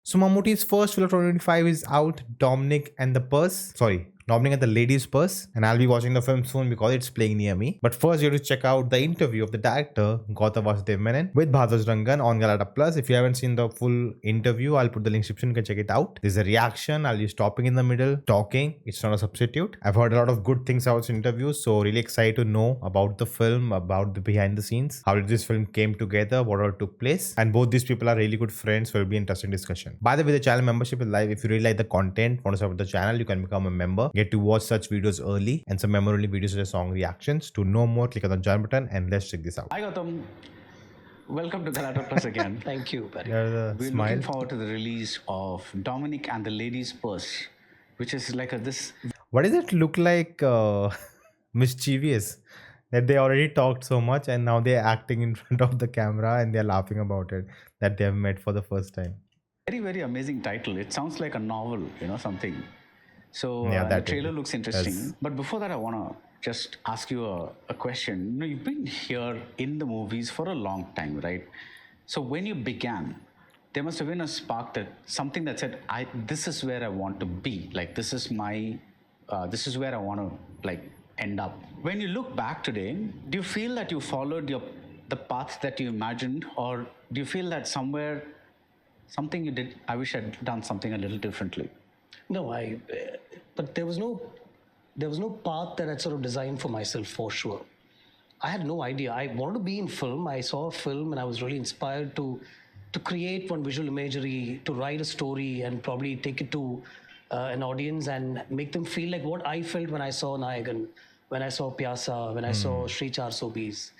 So Mammootty's first film of 2025 is out, Dominic and the Purse. Sorry, Dominic and the Lady's Purse. And I'll be watching the film soon because it's playing near me. But first, you have to check out the interview of the director, Gautham Vasudev Menon, with Bhadraj Rangan on Galatta Plus. If you haven't seen the full interview, I'll put the link description. You can check it out. There's a reaction. I'll be stopping in the middle, talking. It's not a substitute. I've heard a lot of good things about interviews, so really excited to know about the film, about the behind the scenes. How did this film came together? What all took place? And both these people are really good friends, so it'll be interesting discussion. By the way, the channel membership is live. If you really like the content, want to support the channel, you can become a member. Get to watch such videos early and some memorable videos such as song reactions. To know more, click on the join button and let's check this out. Hi Gautham, welcome to Galatta Plus again. Thank you, Barry. We're Smile. looking forward to the release of Dominic and the Lady's Purse, which is like this. Why does it look like mischievous? That they already talked so much and now they're acting in front of the camera and they're laughing about it that they have met for the first time. Very amazing title. It sounds like a novel, something. So Yeah, the that trailer is- looks interesting. yes. But before that, I want to just ask you a question. You've been here in the movies for a long time, right? So when you began, there must have been a spark, that something that said, this is where I want to be. Like, this is where I want to end up. When you look back today, do you feel that you followed the path that you imagined, or do you feel that somewhere something you did, I wish I'd done something a little differently? No, but there was no path that I'd sort of designed for myself, for sure. I had no idea. I wanted to be in film. I saw a film and I was really inspired to create one visual imagery, to write a story and probably take it to an audience and make them feel like what I felt when I saw Nayagan, when I saw Pyasa, when I saw Sri Char Sobis,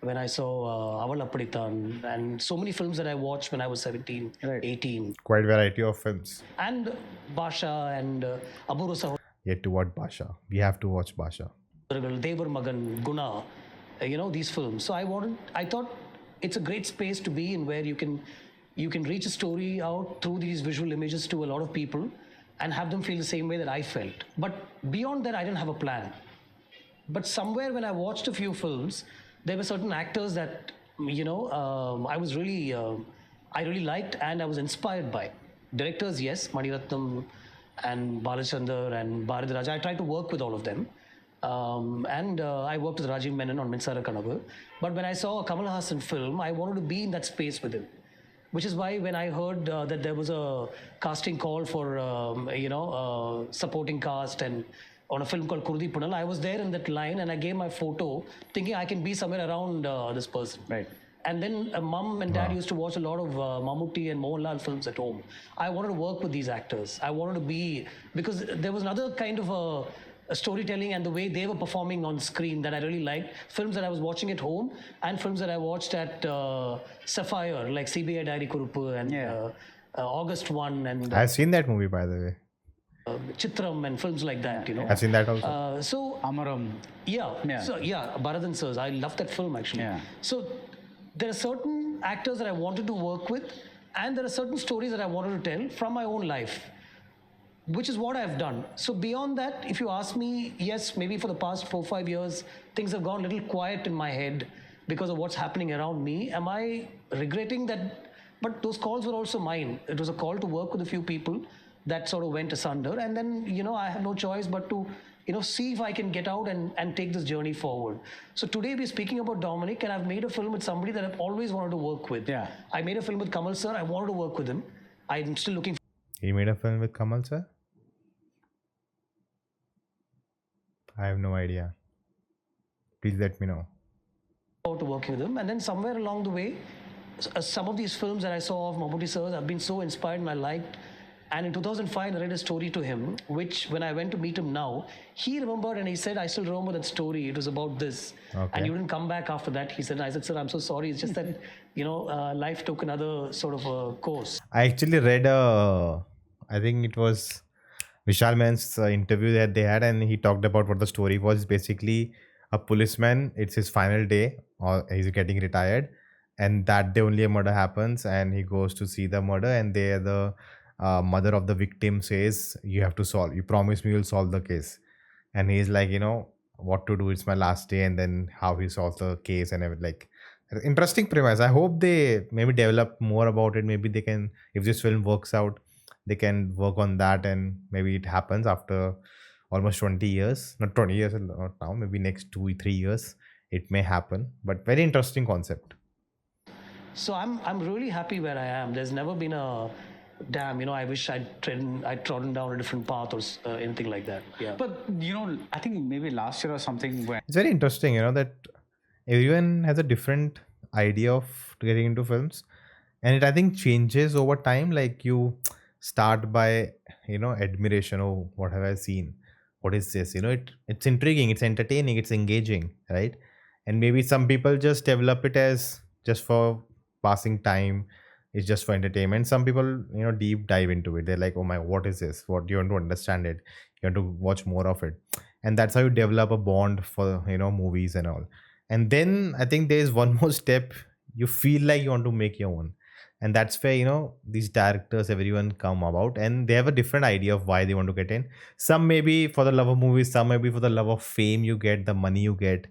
when I saw Aval Appaditan, and so many films that I watched when I was 17, Right. 18. Quite variety of films. And Basha and Aburu Sahod. Yet to watch Basha. We have to watch Basha. Devar Magan, Guna, these films. So I thought it's a great space to be in, where you can reach a story out through these visual images to a lot of people and have them feel the same way that I felt. But beyond that, I didn't have a plan. But somewhere when I watched a few films, there were certain actors that, I really liked and I was inspired by. Directors, yes, Mani Ratnam and Balachandar and Baradwaj. I tried to work with all of them. I worked with Rajiv Menon on Minsara Kanavu. But when I saw a Kamal Hassan film, I wanted to be in that space with him. Which is why when I heard that there was a casting call for, supporting cast and on a film called Kurdi Punal, I was there in that line and I gave my photo thinking I can be somewhere around this person. Right. And then mom and dad used to watch a lot of Mammootty and Mohanlal films at home. I wanted to work with these actors. I wanted to be, because there was another kind of a storytelling and the way they were performing on screen that I really liked. Films that I was watching at home and films that I watched at Sapphire, like CBI Diary Kurupu and August 1 and I've seen that movie, by the way. Chitram and films like that, I've seen that also. So Amaram. yeah. So Bharathan Sirs, I love that film actually. Yeah. So there are certain actors that I wanted to work with, and there are certain stories that I wanted to tell from my own life, which is what I've done. So beyond that, if you ask me, yes, maybe for the past 4-5 years, things have gone a little quiet in my head because of what's happening around me. Am I regretting that? But those calls were also mine. It was a call to work with a few people that sort of went asunder, and then I have no choice but to see if I can get out and take this journey forward. So today we're speaking about Dominic, and I've made a film with somebody that I've always wanted to work with. Yeah. I made a film with Kamal sir. I wanted to work with him. I'm still looking He made a film with Kamal, sir? I have no idea. Please let me know. forward to working with him. And then somewhere along the way, some of these films that I saw of Mammootty sir, I've been so inspired and I liked. And in 2005, I read a story to him, which when I went to meet him now, he remembered and he said, I still remember that story. It was about this. Okay. And you didn't come back after that. He said, I said, sir, I'm so sorry. It's just that, life took another sort of a course. I actually read I think it was Vishal Men's interview that they had, and he talked about what the story was. Basically, a policeman, it's his final day, or he's getting retired, and that day only a murder happens, and he goes to see the murder, and there the mother of the victim says, you have to solve, you promise me you'll solve the case. And he's like, what to do, it's my last day, and then how he solves the case and everything. Interesting premise. I hope they maybe develop more about it. Maybe they can, if this film works out, they can work on that, and maybe it happens after almost 20 years. Not 20 years, not now. Maybe next 2 3 years, it may happen. But very interesting concept. So I'm really happy where I am. There's never been a damn. I wish I'd trodden down a different path or anything like that. Yeah. But I think maybe last year or something when It's very interesting, that everyone has a different idea of getting into films, and it I think changes over time. Like you start by admiration. Oh, what have I seen? What is this? It's intriguing, it's entertaining, it's engaging, right? And maybe some people just develop it as just for passing time. It's just for entertainment. Some people deep dive into it. They're like, oh my, what is this? What, you want to understand it, you want to watch more of it, and that's how you develop a bond for movies and all. And then I think there's one more step. You feel like you want to make your own, and that's where these directors, everyone come about, and they have a different idea of why they want to get in. Some maybe for the love of movies, some maybe for the love of fame you get, the money you get,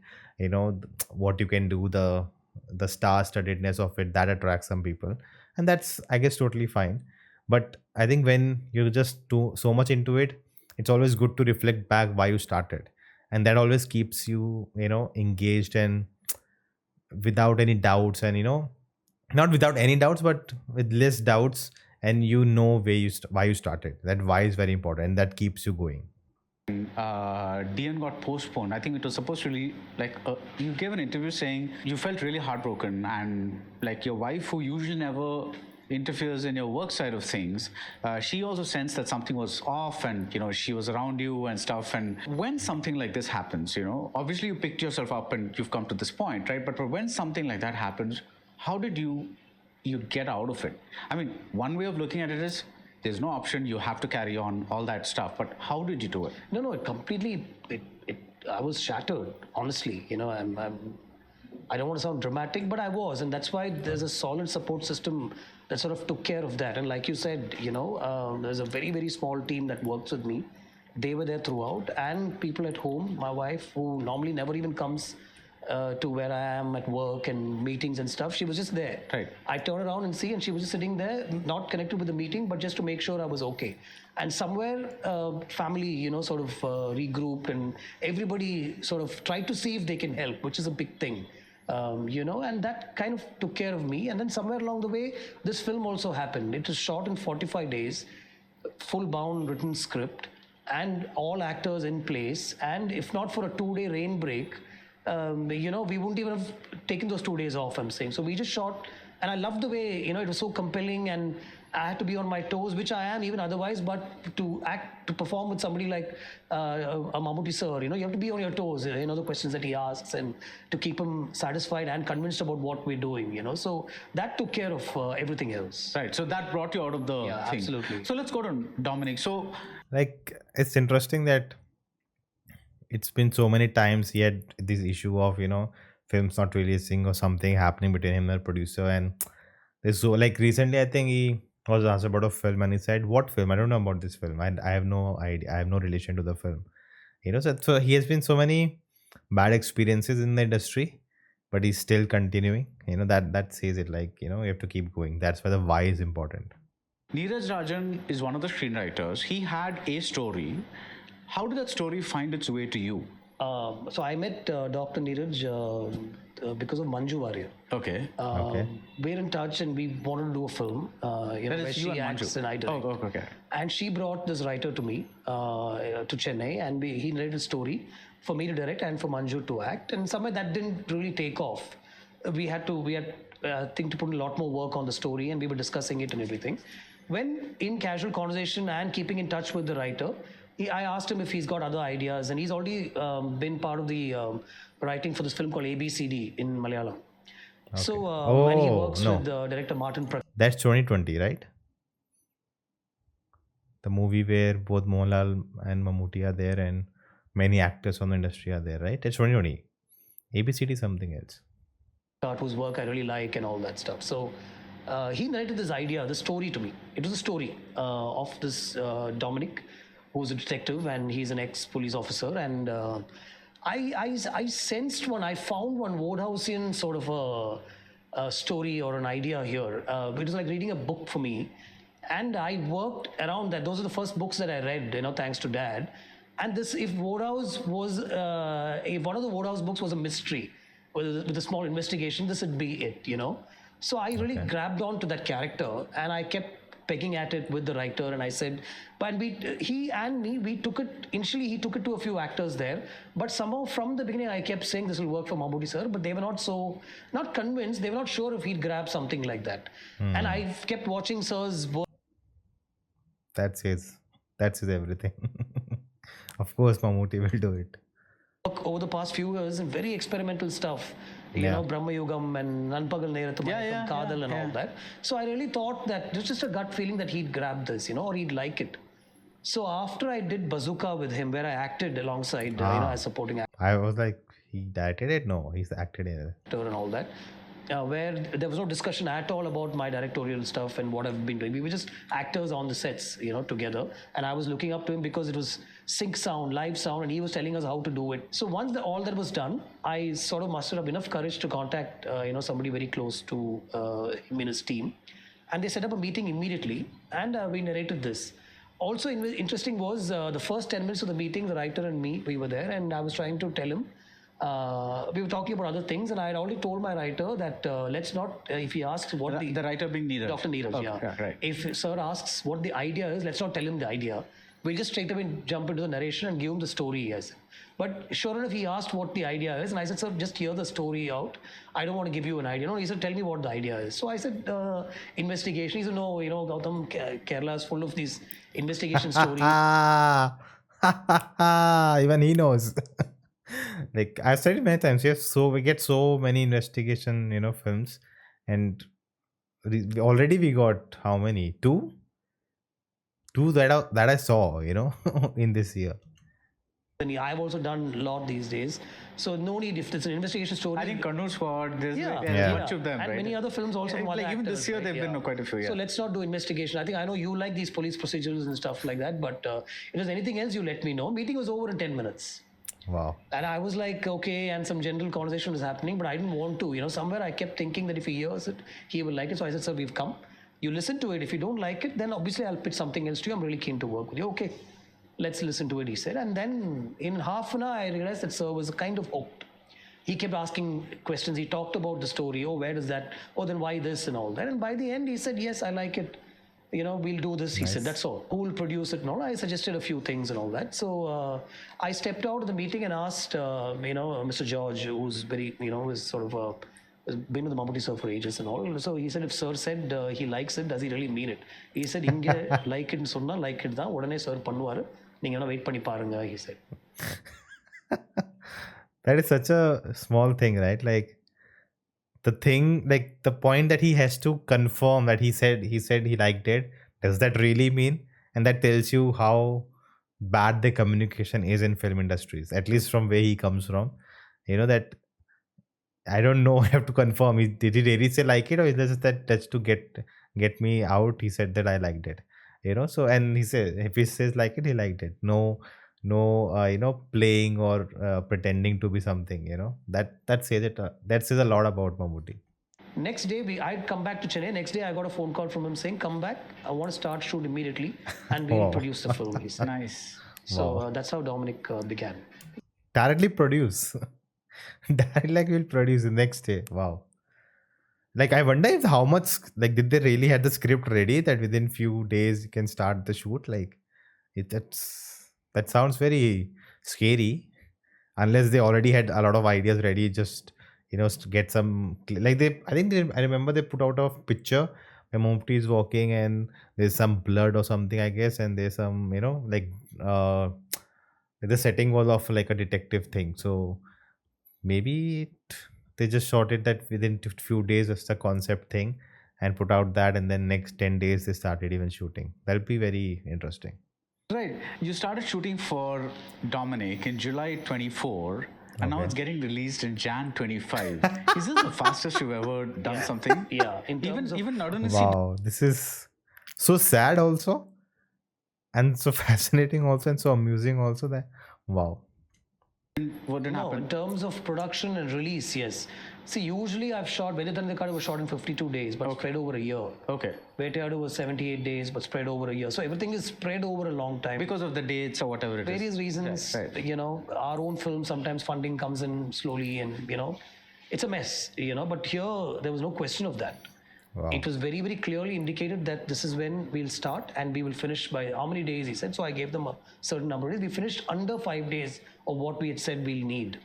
what you can do, the star studdedness of it, that attracts some people, and that's, I guess, totally fine. But I think when you're just too so much into it, it's always good to reflect back why you started, and that always keeps you engaged, and without any doubts, and not without any doubts, but with less doubts, and where why you started. That why is very important, and that keeps you going. DN got postponed. I think it was supposed to be like you gave an interview saying you felt really heartbroken, and like your wife, who usually never interferes in your work side of things, she also sensed that something was off, and she was around you and stuff. And when something like this happens, obviously you picked yourself up and you've come to this point, right? But when something like that happens, how did you get out of it? I mean, one way of looking at it is there's no option, you have to carry on all that stuff, but how did you do it? No, it completely. I was shattered, honestly. I don't want to sound dramatic, but I was, and that's why there's a solid support system that sort of took care of that. And like you said, there's a very, very small team that works with me. They were there throughout, and people at home. My wife, who normally never even comes to where I am at work and meetings and stuff, she was just there. Right. I turn around and see, and she was just sitting there, not connected with the meeting, but just to make sure I was okay. And somewhere, family, sort of regrouped, and everybody sort of tried to see if they can help, which is a big thing. And that kind of took care of me. And then somewhere along the way, this film also happened. It was shot in 45 days, full-bound written script, and all actors in place. And if not for a 2-day rain break, we wouldn't even have taken those 2 days off, I'm saying. So we just shot, and I loved the way, it was so compelling, and I had to be on my toes, which I am even otherwise, but to perform with somebody like a Mammootty sir, you have to be on your toes, the questions that he asks, and to keep him satisfied and convinced about what we're doing, So that took care of everything else. Right, so that brought you out of the thing. Absolutely. So let's go to Dominic. So Like, it's interesting that it's been so many times he had this issue of films not releasing or something happening between him and the producer. And there's so, like, recently I think he was asked about a film, and he said, what film? I don't know about this film, and I have no idea, I have no relation to the film. So he has been so many bad experiences in the industry, but he's still continuing. That says it, like, you have to keep going. That's why the why is important. Neeraj Rajan is one of the screenwriters. He had a story. How did that story find its way to you? So I met Dr. Neeraj because of Manju Warrior. Okay. Okay. We're in touch, and we wanted to do a film, where she acts and I direct. Oh, okay. And she brought this writer to me, to Chennai, and he narrated a story for me to direct and for Manju to act. And somewhere that didn't really take off. We had think to put a lot more work on the story, and we were discussing it and everything. When in casual conversation and keeping in touch with the writer, I asked him if he's got other ideas, and he's already been part of the writing for this film called ABCD in Malayalam. Okay. So and he works with director Martin. That's 2020, right? The movie where both Mohanlal and Mammootty are there, and many actors from the industry are there, right? It's 2020. ABCD something else. Whose work I really like and all that stuff. So he narrated this story to me. It was a story of this Dominic, who's a detective, and he's an ex-police officer, and I sensed one. I found one Woodhouseian sort of a story or an idea here. It was like reading a book for me, and I worked around that. Those are the first books that I read, thanks to Dad. And this, if Wodehouse was, if one of the Wodehouse books was a mystery with a small investigation, this would be it. So I really grabbed on to that character, and I kept pecking at it with the writer, and I said, but he and me, we took it, initially he took it to a few actors there, but somehow from the beginning I kept saying this will work for Mammootty sir, but they were not convinced, they were not sure if he'd grab something like that. And I kept watching sir's work. That's his everything. Of course, Mammootty will do it. Over the past few years and very experimental stuff, Brahma Yugam and Nanpagal Nerathamai from Kadal and all that. So I really thought that it was just a gut feeling that he'd grab this, or he'd like it. So after I did Bazooka with him, where I acted alongside, as supporting actor I was like, he directed it? No, he's acted in it. and all that, where there was no discussion at all about my directorial stuff and what I've been doing. We were just actors on the sets, together. And I was looking up to him because it was sync sound, live sound, and he was telling us how to do it. So once all that was done, I sort of mustered up enough courage to contact, somebody very close to him in his team. And they set up a meeting immediately, and we narrated this. Also interesting was the first 10 minutes of the meeting, the writer and me, we were there, and I was trying to tell him, we were talking about other things, and I had already told my writer that let's not, if he asks what the writer being Neeraj. Dr. Neeraj, Right. If sir asks what the idea is, let's not tell him the idea. We'll just straight away jump into the narration and give him the story as. But sure enough, he asked what the idea is, and I said, sir, just hear the story out. I don't want to give you an idea. No, he said, tell me what the idea is. So I said, investigation. He said, no, Gautham, Kerala is full of these investigation stories. Even he knows. Like I've said it many times, yes. So we get so many investigation, films, and already we got how many? Two that I saw, in this year. And I've also done a lot these days. So no need, if it's an investigation story. I think Kannur Squad, there's Yeah. a bunch of them, and right? many other films also from other even actors, this year, right? there've been quite a few. So let's not do investigation. I know you like these police procedures and stuff like that, but if there's anything else, you let me know. Meeting was over in 10 minutes. Wow. And I was like, okay, and some general conversation was happening, but I didn't want to. Somewhere I kept thinking that if he hears it, he will like it. So I said, sir, we've come. You listen to it. If you don't like it, then obviously I'll pitch something else to you. I'm really keen to work with you. Okay, let's listen to it, he said. And then in half an hour, I realized that sir was kind of hooked. He kept asking questions. He talked about the story. Oh, where does that? Oh, then why this and all that? And by the end, he said, yes, I like it. We'll do this. He said, that's all. Who will produce it and all? I suggested a few things and all that. So I stepped out of the meeting and asked, Mr. George, who's very, is sort of has been with the Mammootty sir for ages and all. So he said, if sir said he likes it, does he really mean it? He said, inge like it sonna like it da odane sir pannuvaru. Neenga wait panni parunga, he said. That is such a small thing, right? Like the thing, like the point that he has to confirm that he said he liked it. Does that really mean? And that tells you how bad the communication is in film industries, at least from where he comes from. That I don't know. I have to confirm. Did he really say like it, or is this that just to get me out? He said that I liked it. So, and he said if he says like it, he liked it. No, playing or pretending to be something. That says it. That says a lot about Mammootty. Next day, I'd come back to Chennai. Next day, I got a phone call from him saying, come back. I want to start shoot immediately, and we'll Wow. produce the film. He said. Nice. So that's how Dominic began. Directly produce. Directly like will produce the next day. Wow. Like I wonder if how much like did they really had the script ready that within few days you can start the shoot? Like that sounds very scary. Unless they already had a lot of ideas ready, just to get some like I remember they put out a picture where Mammootty is walking and there's some blood or something, I guess, and there's some like the setting was of like a detective thing. So maybe they just shot it that within few days as the concept thing and put out that, and then next 10 days they started even shooting. That'll be very interesting. Right. You started shooting for Dominic in July 24, and now it's getting released in Jan 25. Is this the fastest you've ever done something? Yeah. In terms Even of, Nadunisi. Wow, this is so sad also, and so fascinating also, and so amusing also. That wow. What didn't No, happen? in terms of production and release, yes. See, usually I've shot Vedantandikadu was shot in 52 days, but spread over a year. Okay. Vettayadu was 78 days, but spread over a year. So everything is spread over a long time. Because of the dates or whatever it is. Various reasons, Right. you know, our own film, sometimes funding comes in slowly and, you know, it's a mess, you know, but here there was no question of that. Wow. It was very, very clearly indicated that this is when we'll start and we will finish by how many days, he said. So I gave them a certain number of days. We finished under 5 days of what we had said we'll need.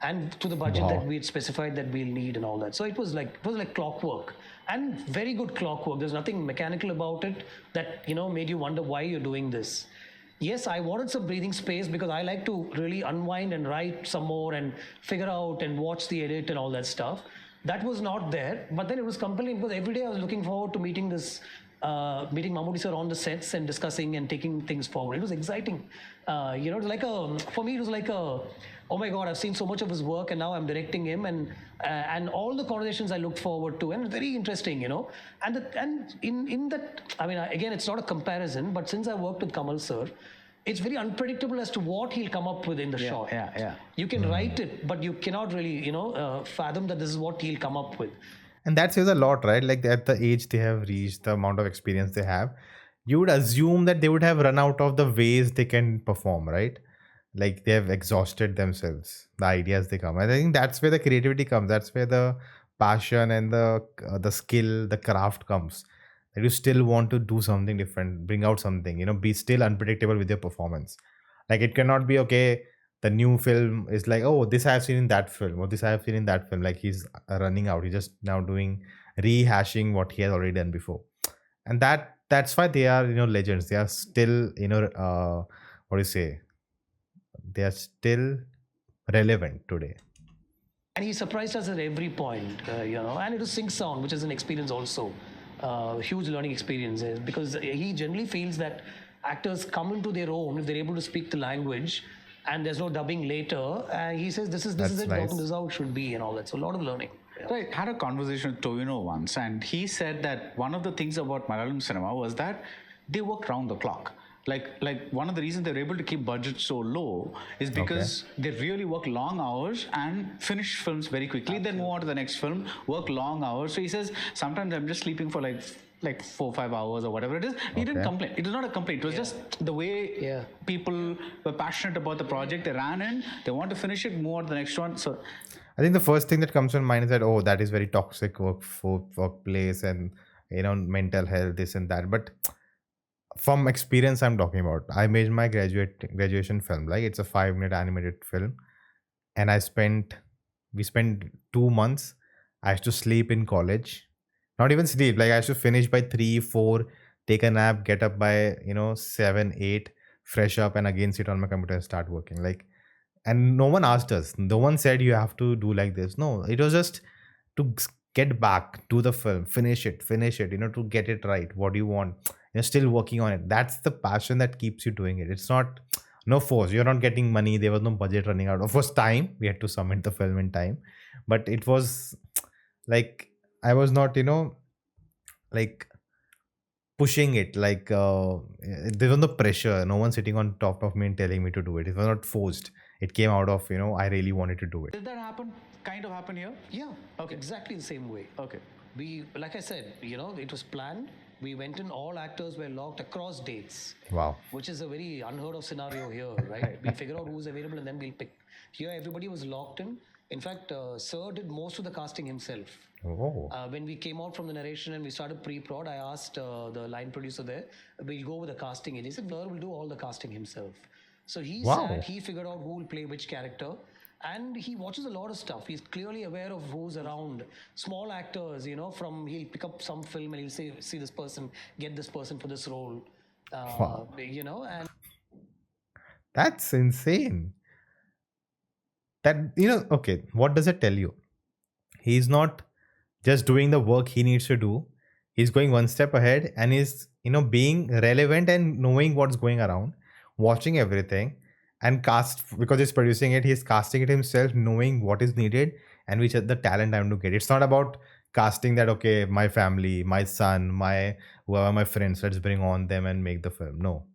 And to the budget that we had specified that we'll need and all that. So it was like clockwork, and very good clockwork. There's nothing mechanical about it that, you know, made you wonder why you're doing this. Yes, I wanted some breathing space because I like to really unwind and write some more and figure out and watch the edit and all that stuff. That was not there, but then it was compelling because every day I was looking forward to meeting Mammootty sir on the sets and discussing and taking things forward. It was exciting. You know, it was like for me, it was like oh my God, I've seen so much of his work and now I'm directing him, and all the conversations I looked forward to, and very interesting, you know. And in that, I mean, again, it's not a comparison, but since I worked with Kamal sir, it's very unpredictable as to what he'll come up with in the shot. Yeah. You can write it, but you cannot really, you know, fathom that this is what he'll come up with. And that says a lot, right? Like at the age they have reached, the amount of experience they have, you would assume that they would have run out of the ways they can perform, right? Like they have exhausted themselves, the ideas they come. And I think that's where the creativity comes. That's where the passion and the skill, the craft comes. That you still want to do something different, bring out something, you know, be still unpredictable with your performance. Like it cannot be okay. The new film is like, oh, this I have seen in that film, or this I have seen in that film. Like he's running out. He's just now doing rehashing what he has already done before, and that's why they are, you know, legends. They are still, you know, what do you say? They are still relevant today. And he surprised us at every point, you know. And it was Sync Sound, which is an experience also, huge learning experience, because he generally feels that actors come into their own if they're able to speak the language, and there's no dubbing later. And he says, "This is it, nice. Gautham, this is how it should be," and all that. So a lot of learning. Yeah. So I had a conversation with Tovino once, and he said that one of the things about Malayalam cinema was that they work round the clock. Like one of the reasons they're able to keep budgets so low is because they really work long hours and finish films very quickly, then move on to the next film, work long hours. So he says, sometimes I'm just sleeping for like 4 or 5 hours or whatever it is. He didn't complain. It was not a complaint. It was just the way people were passionate about the project. They ran in, they want to finish it, move on to the next one. So I think the first thing that comes to mind is that, oh, that is very toxic workplace, and, you know, mental health, this and that. But from experience, I'm talking about. I made my graduation film. Like it's a 5-minute animated film, and we spent 2 months. I used to sleep in college, not even sleep. Like I used to finish by 3, 4, take a nap, get up by, you know, 7, 8, fresh up, and again sit on my computer and start working. Like, and no one asked us. No one said you have to do like this. No, it was just to get back to the film, finish it, you know, to get it right. What do you want? You're still working on it. That's the passion that keeps you doing it. It's not no force. You're not getting money. There was no budget running out. Of course, time. We had to submit the film in time. But it was like, I was not, you know, like pushing it. Like there was no pressure. No one sitting on top of me and telling me to do it. It was not forced. It came out of, you know, I really wanted to do it. did that happen? Kind of happen here? Yeah. Okay. Exactly the same way. Okay. We, like I said, you know, it was planned. We went in, all actors were locked across dates. Wow. Which is a very unheard of scenario here, right? We figure out who's available and then we'll pick. Here, everybody was locked in. In fact, Sir did most of the casting himself. Oh. When we came out from the narration and we started pre-prod, I asked the line producer there, we'll go with the casting. And he said, Sir will do all the casting himself. So he sat, he figured out who will play which character. And he watches a lot of stuff. He's clearly aware of who's around. Small actors, you know, he'll pick up some film and he'll say, see this person, get this person for this role. You know, and That's insane. That, you know, okay, what does it tell you? He's not just doing the work he needs to do. He's going one step ahead and is, you know, being relevant and knowing what's going around, watching everything, and because he's producing it, he's casting it himself, knowing what is needed and which are the talent I'm to get. It's not about casting that, okay, my family, my son, whoever my friends, let's bring on them and make the film. No.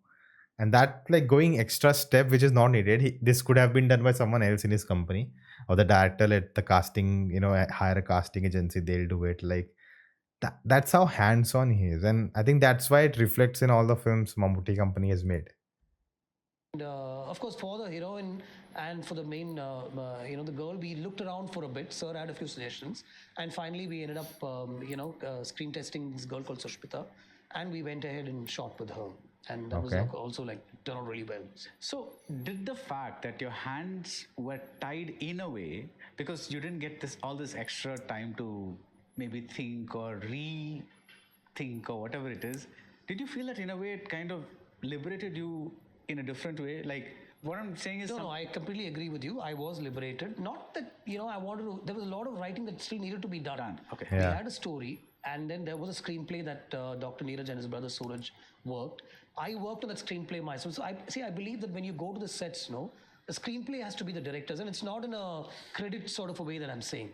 and that like going extra step which is not needed. This could have been done by someone else in his company, or the director let the casting, hire a casting agency, they'll do it. Like that's how hands-on he is, and I think that's why it reflects in all the films Mammootty company has made. And of course, for the heroine and for the main, the girl, we looked around for a bit. Sir had a few suggestions, and finally we ended up, screen testing this girl called Sushmita, and we went ahead and shot with her, and that was Okay. also like turned out really well. So, did the fact that your hands were tied in a way because you didn't get all this extra time to maybe think or rethink or whatever it is, did you feel that in a way it kind of liberated you in a different way? Like what I'm saying is, No, I completely agree with you. I was liberated. Not that, I wanted to, there was a lot of writing that still needed to be done. Okay. We Yeah. had a story, and then there was a screenplay that Dr. Neeraj and his brother Suraj worked. I worked on that screenplay myself. So I believe that when you go to the sets, the screenplay has to be the director's, and it's not in a credit sort of a way that I'm saying.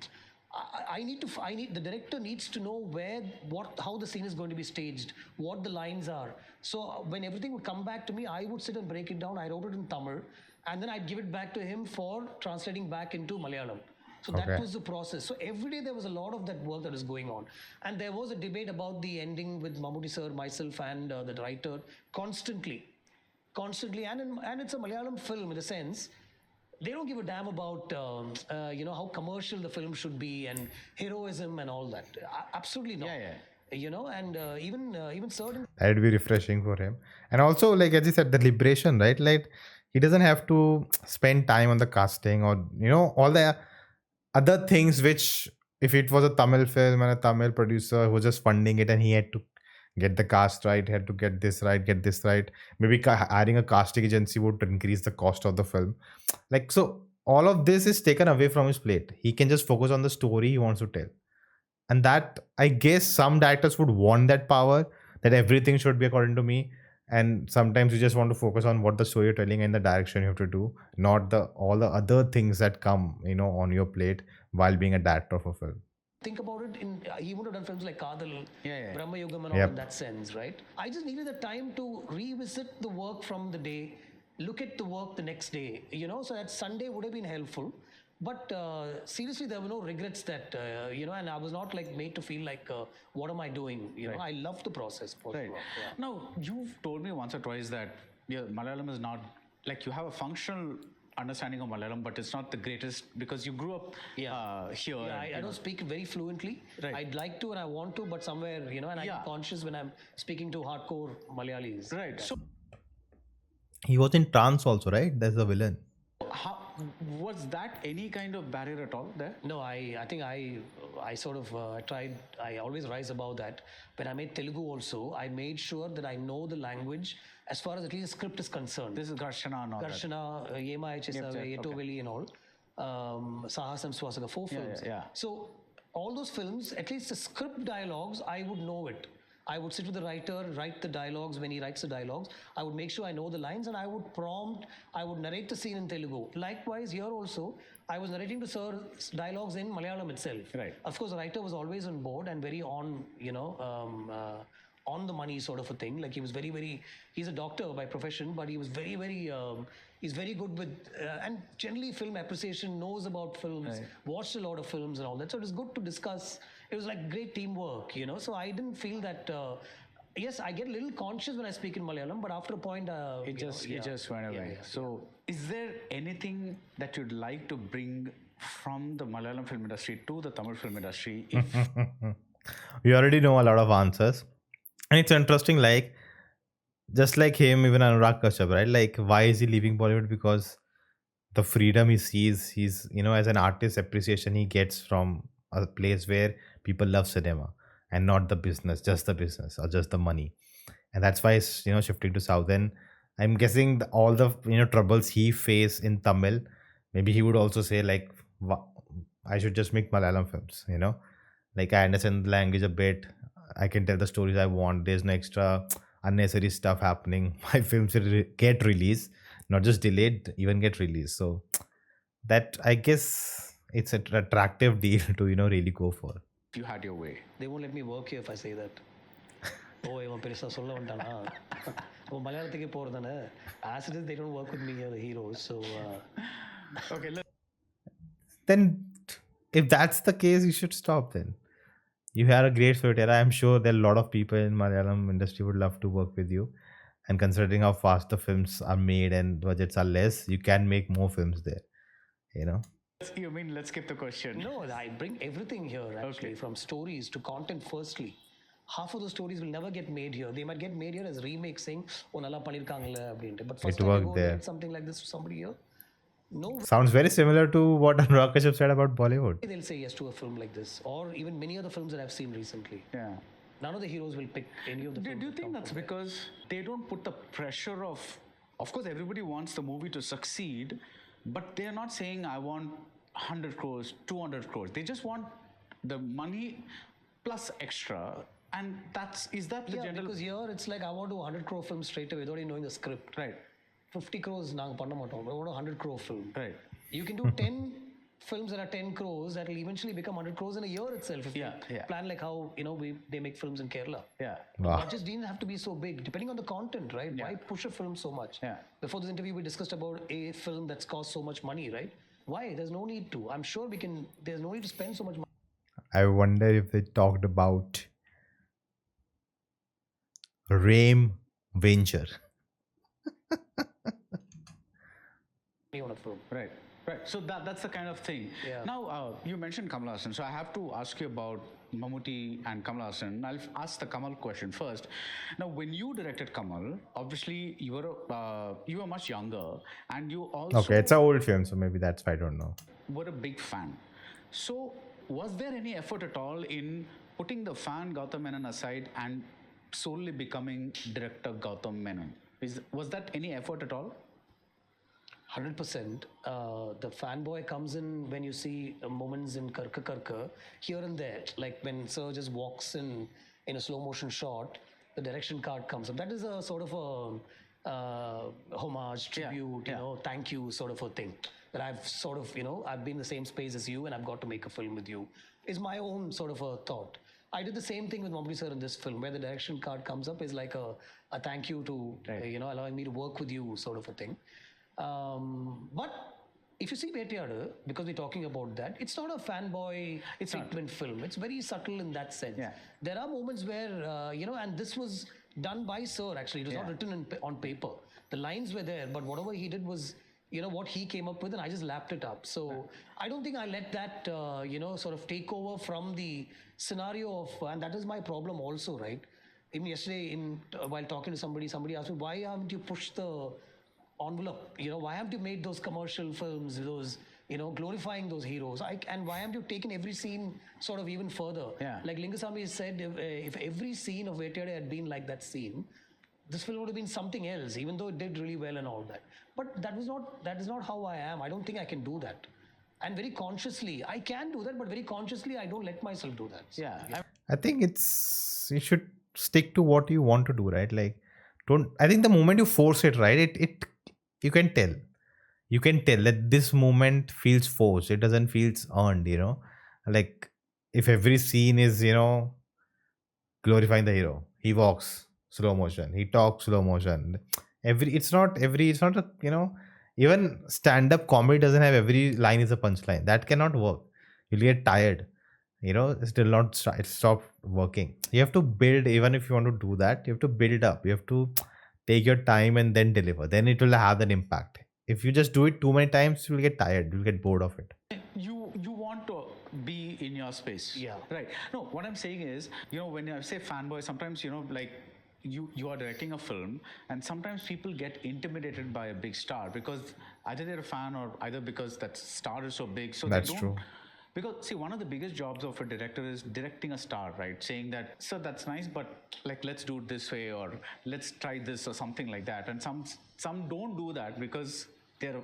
The director needs to know how the scene is going to be staged, what the lines are. So when everything would come back to me, I would sit and break it down. I wrote it in Tamil, and then I'd give it back to him for translating back into Malayalam. So that Okay. was the process. So every day there was a lot of that work that was going on. And there was a debate about the ending with Mammootty sir, myself, and the writer constantly. And it's a Malayalam film in the sense they don't give a damn about how commercial the film should be and heroism and all that. Absolutely not. Yeah. And even certain That'd be refreshing for him. And also, like as you said, the liberation, right? Like he doesn't have to spend time on the casting or all the other things which, if it was a Tamil film and a Tamil producer who was just funding it and he had to get the cast right, had to get this right, get this right. Maybe hiring a casting agency would increase the cost of the film. Like, so all of this is taken away from his plate. He can just focus on the story he wants to tell. And that, I guess, some directors would want that power, that everything should be according to me. And sometimes you just want to focus on what the story you're telling and the direction you have to do, not the all the other things that come on your plate while being a director of a film. think about it, he would have done films like Kadal, Yeah. Brahma Yugam, and all Yep. in that sense, right? I just needed the time to revisit the work from the day, look at the work the next day, so that Sunday would have been helpful. But seriously, there were no regrets that, and I was not like made to feel like, what am I doing? I love the process for Right. sure. Yeah. Now, you've told me once or twice that Malayalam is not like you have a functional understanding of Malayalam, but it's not the greatest because you grew up here. Yeah, I don't speak very fluently. Right. I'd like to and I want to, but somewhere, and I'm Yeah. conscious when I'm speaking to hardcore Malayalis. Right. So, He was in trance also, right? That's the villain. how was that any kind of barrier at all there? No, I think I sort of tried. I always rise above that. When I made Telugu also, I made sure that I know the language as far as at least the script is concerned. This is Garshana and all that. Garshana, Yema Chesave, Yetoveli and all. Sahasam Swasaga, 4 films. yeah. So all those films, at least the script dialogues, I would know it. I would sit with the writer, write the dialogues. When he writes the dialogues, I would make sure I know the lines, and I would narrate the scene in Telugu. Likewise, here also, I was narrating to Sir's dialogues in Malayalam itself. Right. Of course, the writer was always on board and very on the money sort of a thing. Like he was very, very, he's a doctor by profession, but he was very, very, he's very good with, and generally film appreciation, knows about films, watched a lot of films and all that. So it was good to discuss. It was like great teamwork, So I didn't feel that, yes, I get a little conscious when I speak in Malayalam, but after a point, It just went away. So, is there anything that you'd like to bring from the Malayalam film industry to the Tamil film industry? If We already know a lot of answers. And it's interesting, like, just like him, even Anurag Kashyap, right? Like, why is he leaving Bollywood? Because the freedom he sees, he's, as an artist, appreciation he gets from a place where people love cinema and not the business, just the business or just the money. And that's why he's, shifting to South. And I'm guessing all the, troubles he faced in Tamil, maybe he would also say, like, I should just make Malayalam films, Like, I understand the language a bit. I can tell the stories I want. There's no extra unnecessary stuff happening. My films will get released, not just delayed, even get released. So that, I guess, it's an attractive deal to really go for. you had your way. they won't let me work here if I say that. Oh, இவன் பெருசா சொல்ல வந்துட்டானா? Oh, Malayalam போறதானே. As it is, they don't work with me here, the heroes. So Okay, Then, if that's the case, you should stop then. You had a great storyteller. I'm sure there are a lot of people in Malayalam industry would love to work with you. And considering how fast the films are made and budgets are less, you can make more films there. You know? you mean let's skip the question? no, I bring everything here actually, from stories to content. Firstly, half of the stories will never get made here. They might get made here as remakes, saying, "Oh, nalla pannirukangala," அப்படின்ட்டு. But first It time you worked go there. and make something like this to somebody here, no way Sounds very similar to what Anurag Kashyap said about Bollywood. they'll say yes to a film like this, or even many of the films that I've seen recently. Yeah. None of the heroes will pick any of the films. Do you that think come that's from there. because they don't put the pressure of course, everybody wants the movie to succeed, but they're not saying, I want 100 crores, 200 crores. They just want the money plus extra. And is that the Yeah, general? because here it's like I want to 100 crore film straight away without even knowing the script. Right, 50 crores நாங்க பண்ண மாட்டோம். I want a 100 crore film. right. You can do 10 films that are 10 crores that will eventually become 100 crores in a year itself. If Yeah, you yeah. plan like how they make films in Kerala. Yeah. Wow. Budgets didn't have to be so big, depending on the content, right? Why push a film so much? Yeah. Before this interview, we discussed about a film that's cost so much money, right? Why? There's no need to. I'm sure there's no need to spend so much money. I wonder if they talked about Rame Venture. On a film. Right, right. So that's the kind of thing. Yeah. Now, you mentioned Kamal Hassan, so I have to ask you about Mammootty and Kamal Hassan. I'll ask the Kamal question first. Now, when you directed Kamal, obviously you were much younger, and you also Okay, it's an old film, so maybe that's why I don't know. were a big fan. So, was there any effort at all in putting the fan Gautham Menon aside and solely becoming director Gautham Menon? Was that any effort at all? 100%. The fanboy comes in when you see moments in Karka Karka, here and there. Like when Sir just walks in a slow motion shot, the direction card comes up. That is a sort of a homage, tribute, thank you sort of a thing. That I've sort of, I've been in the same space as you and I've got to make a film with you. Is my own sort of a thought. I did the same thing with Mammootty sir in this film, where the direction card comes up is like a thank you to, allowing me to work with you sort of a thing. But if you see Vetiyadu, because we're talking about that, it's not a fanboy statement film. It's very subtle in that sense. Yeah. There are moments where, and this was done by Sir actually. It was not written on paper. The lines were there, but whatever he did was, what he came up with, and I just lapped it up. So I don't think I let that, sort of take over from the scenario of, and that is my problem also, right? Even yesterday, while talking to somebody asked me, why haven't you pushed the envelope? Why haven't you made those commercial films, those, glorifying those heroes? And why haven't you taken every scene sort of even further? Yeah. Like Lingasamy said, if every scene of Vetiyadu had been like that scene, this film would have been something else, even though it did really well and all that. But that is not how I am. I don't think I can do that. And very consciously, I can do that, but very consciously, I don't let myself do that. So, Yeah. I think you should stick to what you want to do, right? Like, I think the moment you force it, right, you can tell. You can tell that this moment feels forced. It doesn't feel earned, Like, if every scene is, glorifying the hero. He walks slow motion. He talks slow motion. It's not even stand-up comedy doesn't have every line is a punchline. That cannot work. You'll get tired. It's still not stop working. You have to build. Even if you want to do that, you have to build up. You have to take your time and then deliver. Then it will have an impact. If you just do it too many times, you'll get tired. You'll get bored of it. You want to be in your space. Yeah. Right. No, what I'm saying is, when I say fanboy, sometimes, like you are directing a film, and sometimes people get intimidated by a big star because either they're a fan or either because that star is so big. So That's they don't, true. Because see, one of the biggest jobs of a director is directing a star, right? Saying that, sir, that's nice, but like let's do it this way, or let's try this, or something like that. And some don't do that because they're.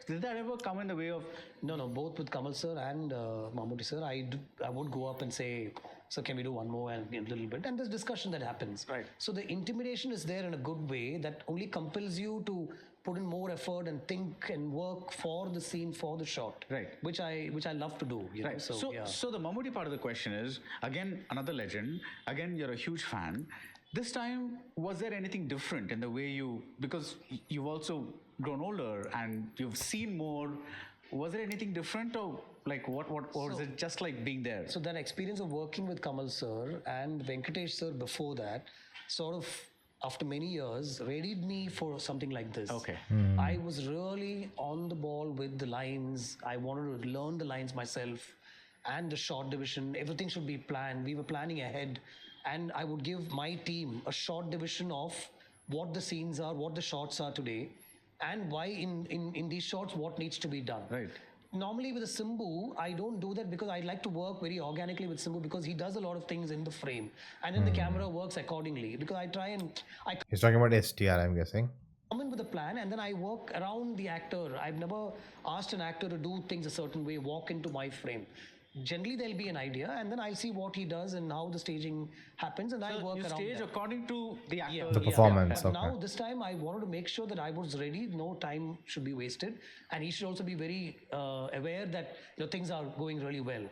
Did that ever come in the way of? No. Both with Kamal sir and Mammootty sir, I would go up and say, "So can we do one more and a little bit?" And there's discussion that happens. Right. So the intimidation is there in a good way that only compels you to put in more effort and think and work for the scene, for the shot. Right. Which I love to do. Right. So the Mammootty part of the question is, again, another legend. Again, you're a huge fan. This time, was there anything different in the way you, because you've also grown older and you've seen more, was there anything different, or like what or was it just like being there? So that experience of working with Kamal sir and Venkatesh sir before that, sort of after many years, readied me for something like this. Okay. I was really on the ball with the lines. I wanted to learn the lines myself and the short division. Everything should be planned. We were planning ahead. And I would give my team a short division of what the scenes are, what the shots are today, and why in these shots what needs to be done. Right. Normally with a Simbu, I don't do that because I like to work very organically with Simbu because he does a lot of things in the frame and then the camera works accordingly because I try and I He's talking about STR, I'm guessing. come in with a plan and then I work around the actor. I've never asked an actor to do things a certain way, walk into my frame. Generally, there'll be an idea, and then I'll see what he does and how the staging happens, and I work You around stage that. according to the actor. The performance, But okay. now this time I wanted to make sure that I was ready. No time should be wasted, and he should also be very aware that things are going really well.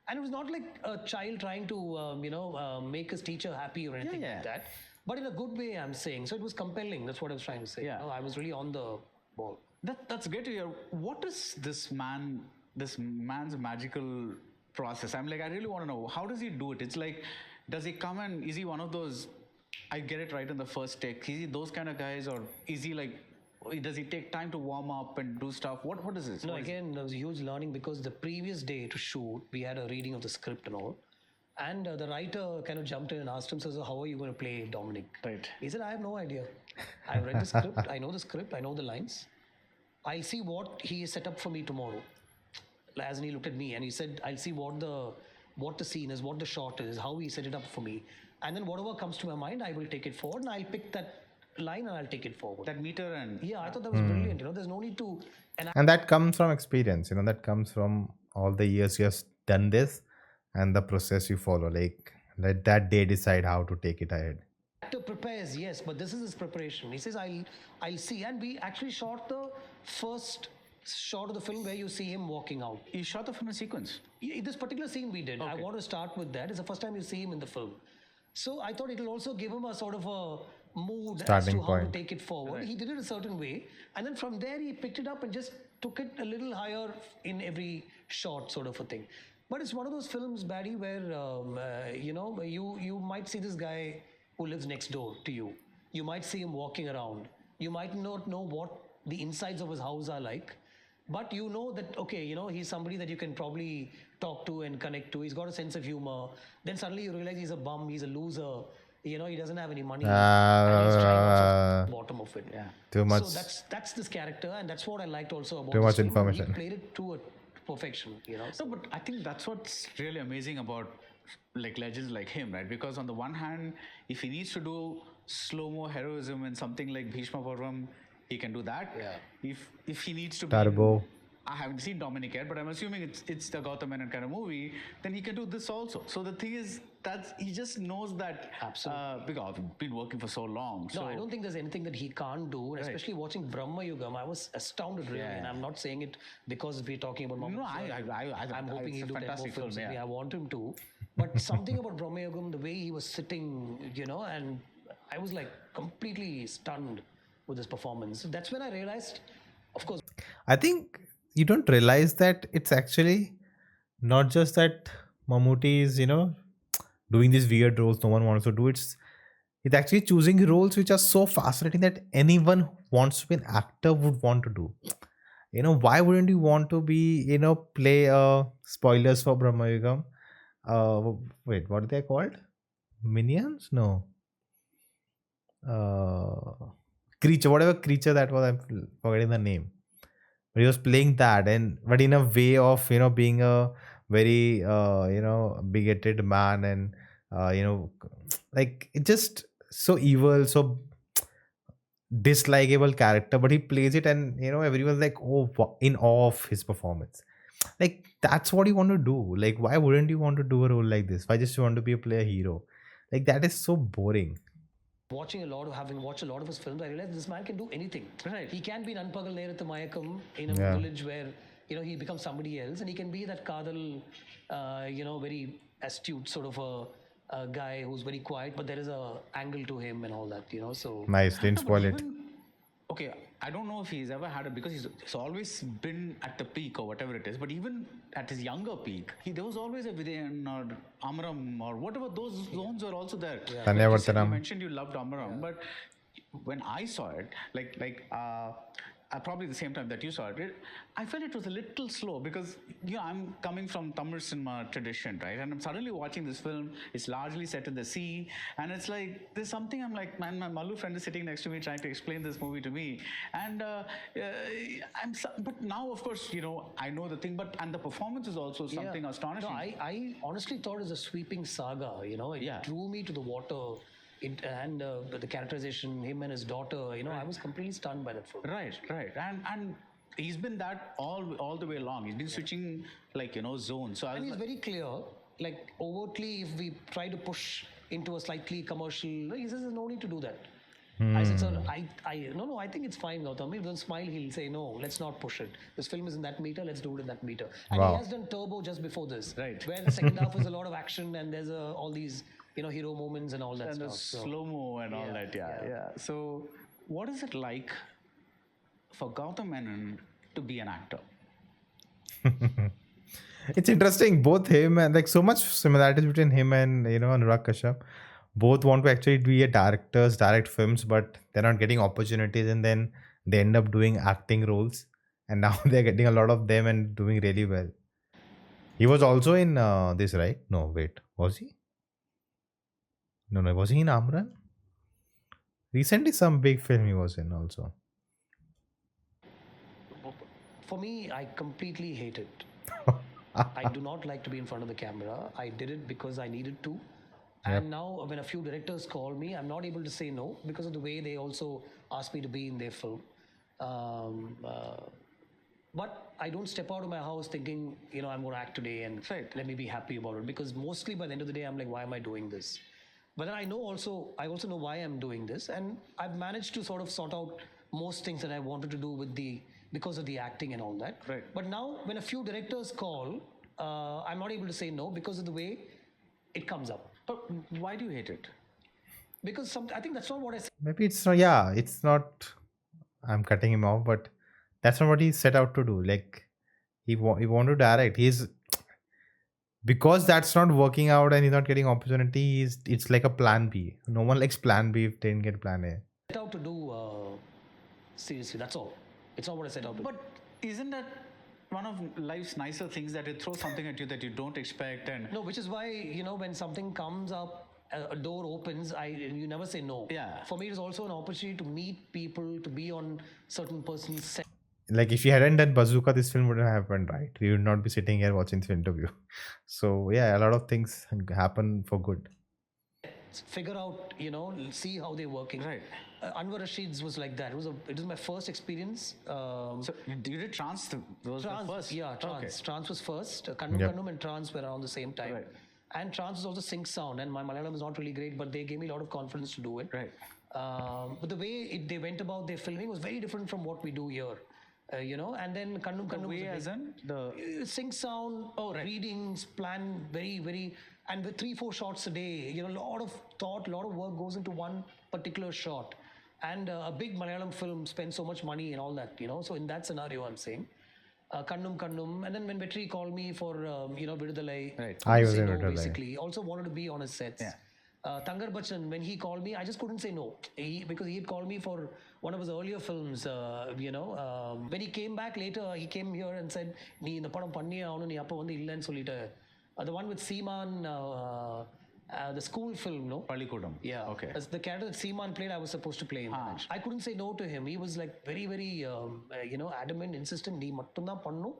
And it was not like a child trying to make his teacher happy or anything yeah. like that, but in a good way. I'm saying so. It was compelling. That's what I was trying to say. Yeah. I was really on the ball. That's great to hear. What is this man's magical process? I'm like, I really want to know, how does he do it? It's like, does he come and is he one of those, I get it right in the first take? Is he those kind of guys, or is he like, does he take time to warm up and do stuff? What is this? No, What is- again, there was a huge learning because the previous day to shoot, we had a reading of the script and all. And the writer kind of jumped in and asked him, so how are you going to play Dominic? Right. He said, I have no idea. I've read the script, I know the script, I know the lines. I'll see what he set up for me tomorrow. As in he looked at me and he said, I'll see what the scene is, what the shot is, how he set it up for me. And then whatever comes to my mind, I will take it forward and I'll pick that line and I'll take it forward. that meter and Yeah, I thought that was brilliant. There's no need to. And that comes from experience, that comes from all the years you have done this and the process you follow. Like, let that day decide how to take it ahead. Actor prepares, yes, but this is his preparation. He says, I'll see. And we actually shot the first shot of the film where you see him walking out. you shot the film in sequence. This particular scene we did, I want to start with that. It's the first time you see him in the film. So I thought it'll also give him a sort of a mood Starting as to how point. to take it forward. He did it a certain way. And then from there, he picked it up and just took it a little higher in every shot, sort of a thing. But it's one of those films, Baddy, where, you might see this guy who lives next door to you. You might see him walking around. You might not know what the insides of his house are like. But you know that, okay, he's somebody that you can probably talk to and connect to. He's got a sense of humor. Then suddenly you realize he's a bum, he's a loser. He doesn't have any money. And he's trying to bottom of it. Yeah. Too much. So that's this character, and that's what I liked also about Too this much film. information. He played it to a perfection, So, but I think that's what's really amazing about like legends like him, right? Because on the one hand, if he needs to do slow-mo heroism in something like Bhishma Parvam, he can do that. Yeah. If he needs to Turbo. be, I haven't seen Dominic yet, but I'm assuming it's the Gautham Menon kind of movie, then he can do this also. So the thing is that he just knows that. Absolutely. Because I've been working for so long. No, So I don't think there's anything that he can't do. And especially watching Brahma Yugam, I was astounded really. Yeah. And I'm not saying it because we're talking about Mammootty. No, I'm hoping it's he'll a do 10 more fantastic films film, with me. yeah. I want him to. But something about Brahma Yugam, the way he was sitting, and I was like completely stunned with his performance. That's when I realized, of course, I think you don't realize that it's actually not just that Mammootty is, doing these weird roles no one wants to do. It's actually choosing roles which are so fascinating that anyone who wants to be an actor would want to do. Why wouldn't you want to be, play spoilers for Brahma Yugam? Wait, what are they called? Minions? No. Creature, whatever creature that was, I'm forgetting the name. But he was playing that, but in a way of being a very bigoted man, and like it just so evil, so dislikable character. But he plays it, and everyone's like, oh, in awe of his performance. Like that's what you want to do. Like, why wouldn't you want to do a role like this? Why just you want to be a player hero? Like that is so boring. having watched a lot of his films, I realized this man can do anything. Right. He can be Nanpagal Nerathu Mayakam in a Yeah. village where, he becomes somebody else, and he can be that Kadal, very astute sort of guy who's very quiet, but there is a angle to him and all that, so Nice, didn't No, but spoil it. even okay, I don't know if he's ever had it because he's always been at the peak or whatever it is. But even at his younger peak, there was always a Vidayan or Amaram or whatever those zones were also there. Tanya Like you said, you Vartanam. mentioned you loved Amaram, but when I saw it, probably the same time that you saw it, I felt it was a little slow because I'm coming from Tamil cinema tradition, right? And I'm suddenly watching this film. It's largely set in the sea, and it's like there's something I'm like, man, my Malu friend is sitting next to me trying to explain this movie to me, and but now of course I know the thing, and the performance is also something astonishing. No, I honestly thought it was a sweeping saga. It drew me to the water. And the characterization, him and his daughter, I was completely stunned by that film. Right, and he's been that all the way along. He's been switching zones. So And he's very clear, like overtly, if we try to push into a slightly commercial, he says there's no need to do that. I said, sir, I think it's fine, Gautham. If he doesn't smile, he'll say, no, let's not push it. This film is in that meter, let's do it in that meter. And Wow. he has done Turbo just before this, Right. where the second half is a lot of action and there's all these, hero moments and all that and stuff. the So, slow-mo and all that, yeah. So what is it like for Gautham Menon to be an actor? It's interesting. Both him and like so much similarities between him and Anurag Kashyap. Both want to actually be a directors, direct films, but they're not getting opportunities, and then they end up doing acting roles. And now they're getting a lot of them and doing really well. He was also in this, right? No, wait, was he? No, was he in Amran? Recently, some big film he was in also. for me, I completely hate it. I do not like to be in front of the camera. I did it because I needed to. And now, when a few directors call me, I'm not able to say no because of the way they also ask me to be in their film. But I don't step out of my house thinking, I'm going to act today and let me be happy about it. Because mostly by the end of the day, I'm like, why am I doing this? But then I also know why I'm doing this. And I've managed to sort of sort out most things that I wanted to do because of the acting and all that. Right. But now, when a few directors call, I'm not able to say no because of the way it comes up. But why do you hate it? Because I think that's not what I said. Maybe it's not. Yeah, it's not. I'm cutting him off, but that's not what he set out to do. Like he wanted to direct. He's because that's not working out and he's not getting opportunities. It's like a plan B. No one likes plan B if they didn't get plan A. Set out to do seriously. That's all. It's not what I set out to do. But isn't that one of life's nicer things that it throws something at you that you don't expect? And No, which is why, when something comes up, a door opens, you never say no. Yeah. For me, it is also an opportunity to meet people, to be on certain person's set. Like if you hadn't done Bazooka, this film wouldn't have happened, right? We would not be sitting here watching this interview. So yeah, a lot of things happen for good. Figure out, see how they're working. Right. Anwar Rashid's was like that. It was my first experience. so you did Trance. Those Trance, were first. yeah, Trance. Okay. Trance was first. Kannum Yep. Kannum and Trance were around the same time. Right. And Trance was also sync sound, and my Malayalam is not really great, but they gave me a lot of confidence to do it. Right. But the way they went about their filming was very different from what we do here. And then Kannum Kannum Way was as in the sync sound, readings, plan very, very, and with 3-4 shots a day, a lot of thought, a lot of work goes into one particular shot. And a big Malayalam film spends so much money and all that, So in that scenario, I'm saying, Kannum Kannum, and then when Vetri called me for, Vidudalai, Right. I was say in no, Vidudalai. basically. Also wanted to be on his sets. Yeah. Tangar Bachchan, when he called me, I just couldn't say no. Because he had called me for one of his earlier films, when he came back later, he came here and said, "Nee indha padam panniye avanu, nee appa vandu illennu sollita." The one with Seeman, the school film, no? Pallikudam. Yeah. Okay. As the character that Seeman played, I was supposed to play him. I couldn't say no to him. He was like very, very, adamant, insistent. Nee mattum dhaan pannu.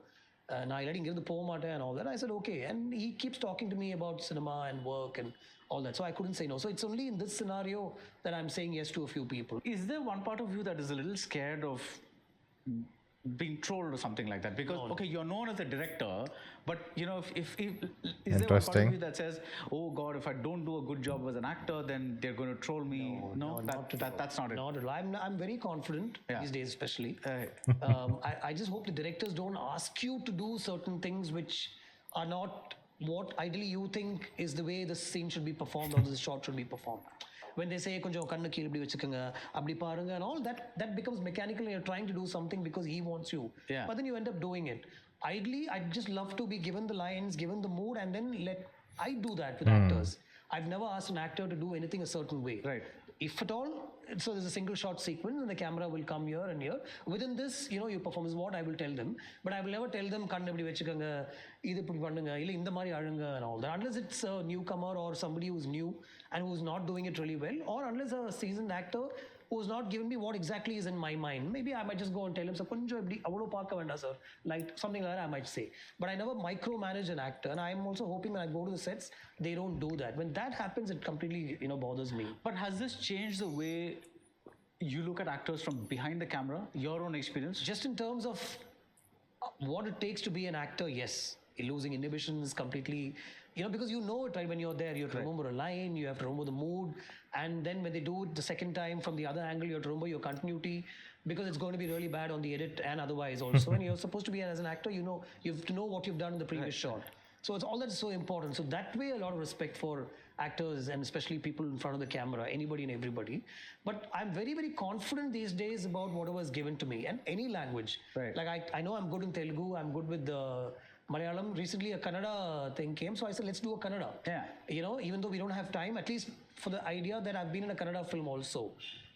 நான் இல்லாட்டி இங்கிருந்து போக மாட்டேன் and all that. I said, okay. And he keeps talking to me about cinema and work and all that. So I couldn't say no. So it's only in this scenario that I'm saying yes to a few people. Is there one part of you that is a little scared of being trolled or something like that? Because okay, you're known as a director, but if is there one part Interesting. of you that says, "Oh God, if I don't do a good job as an actor, then they're going to troll me"? No, that's not it. Not at all. I'm very confident these days, especially. I just hope the directors don't ask you to do certain things which are not what ideally you think is the way the scene should be performed or the shot should be performed. When they say konjam kannu keela ipdi vechukanga apdi parunga and all that becomes mechanical and you're trying to do something because he wants you. Yeah. But then you end up doing it. Ideally, I'd just love to be given the lines, given the mood, and then I do that with actors. I've never asked an actor to do anything a certain way. Right. If at all, so there's a single shot sequence and the camera will come here and here. Within this, you perform is what I will tell them. But I will never tell them kannu ipdi vechukanga idu ipdi pannunga illa indha mari alunga and all that, unless it's a newcomer or somebody who's new and who's not doing it really well, or unless a seasoned actor who's not given me what exactly is in my mind. Maybe I might just go and tell him, sir, konjam ipdi avlo paaka venda sir, like something like that I might say. But I never micromanage an actor, and I'm also hoping when I go to the sets they don't do that. When that happens, it completely bothers me. But has this changed the way you look at actors from behind the camera? Your own experience? Just in terms of what it takes to be an actor, yes. Losing inhibitions completely, because you know it, right? When you're there, you have to remember a line, you have to remember the mood, and then when they do it the second time from the other angle, you have to remember your continuity, because it's going to be really bad on the edit and otherwise also. And you're supposed to be, as an actor, you have to know what you've done in the previous shot. So it's all that's so important. So that way, a lot of respect for actors and especially people in front of the camera, anybody and everybody. But I'm very, very confident these days about whatever is given to me, and any language. Right. Like I know I'm good in Telugu, I'm good with Malayalam. Recently a Kannada thing came, so I said, let's do a Kannada. Yeah. Even though we don't have time, at least for the idea that I've been in a Kannada film also.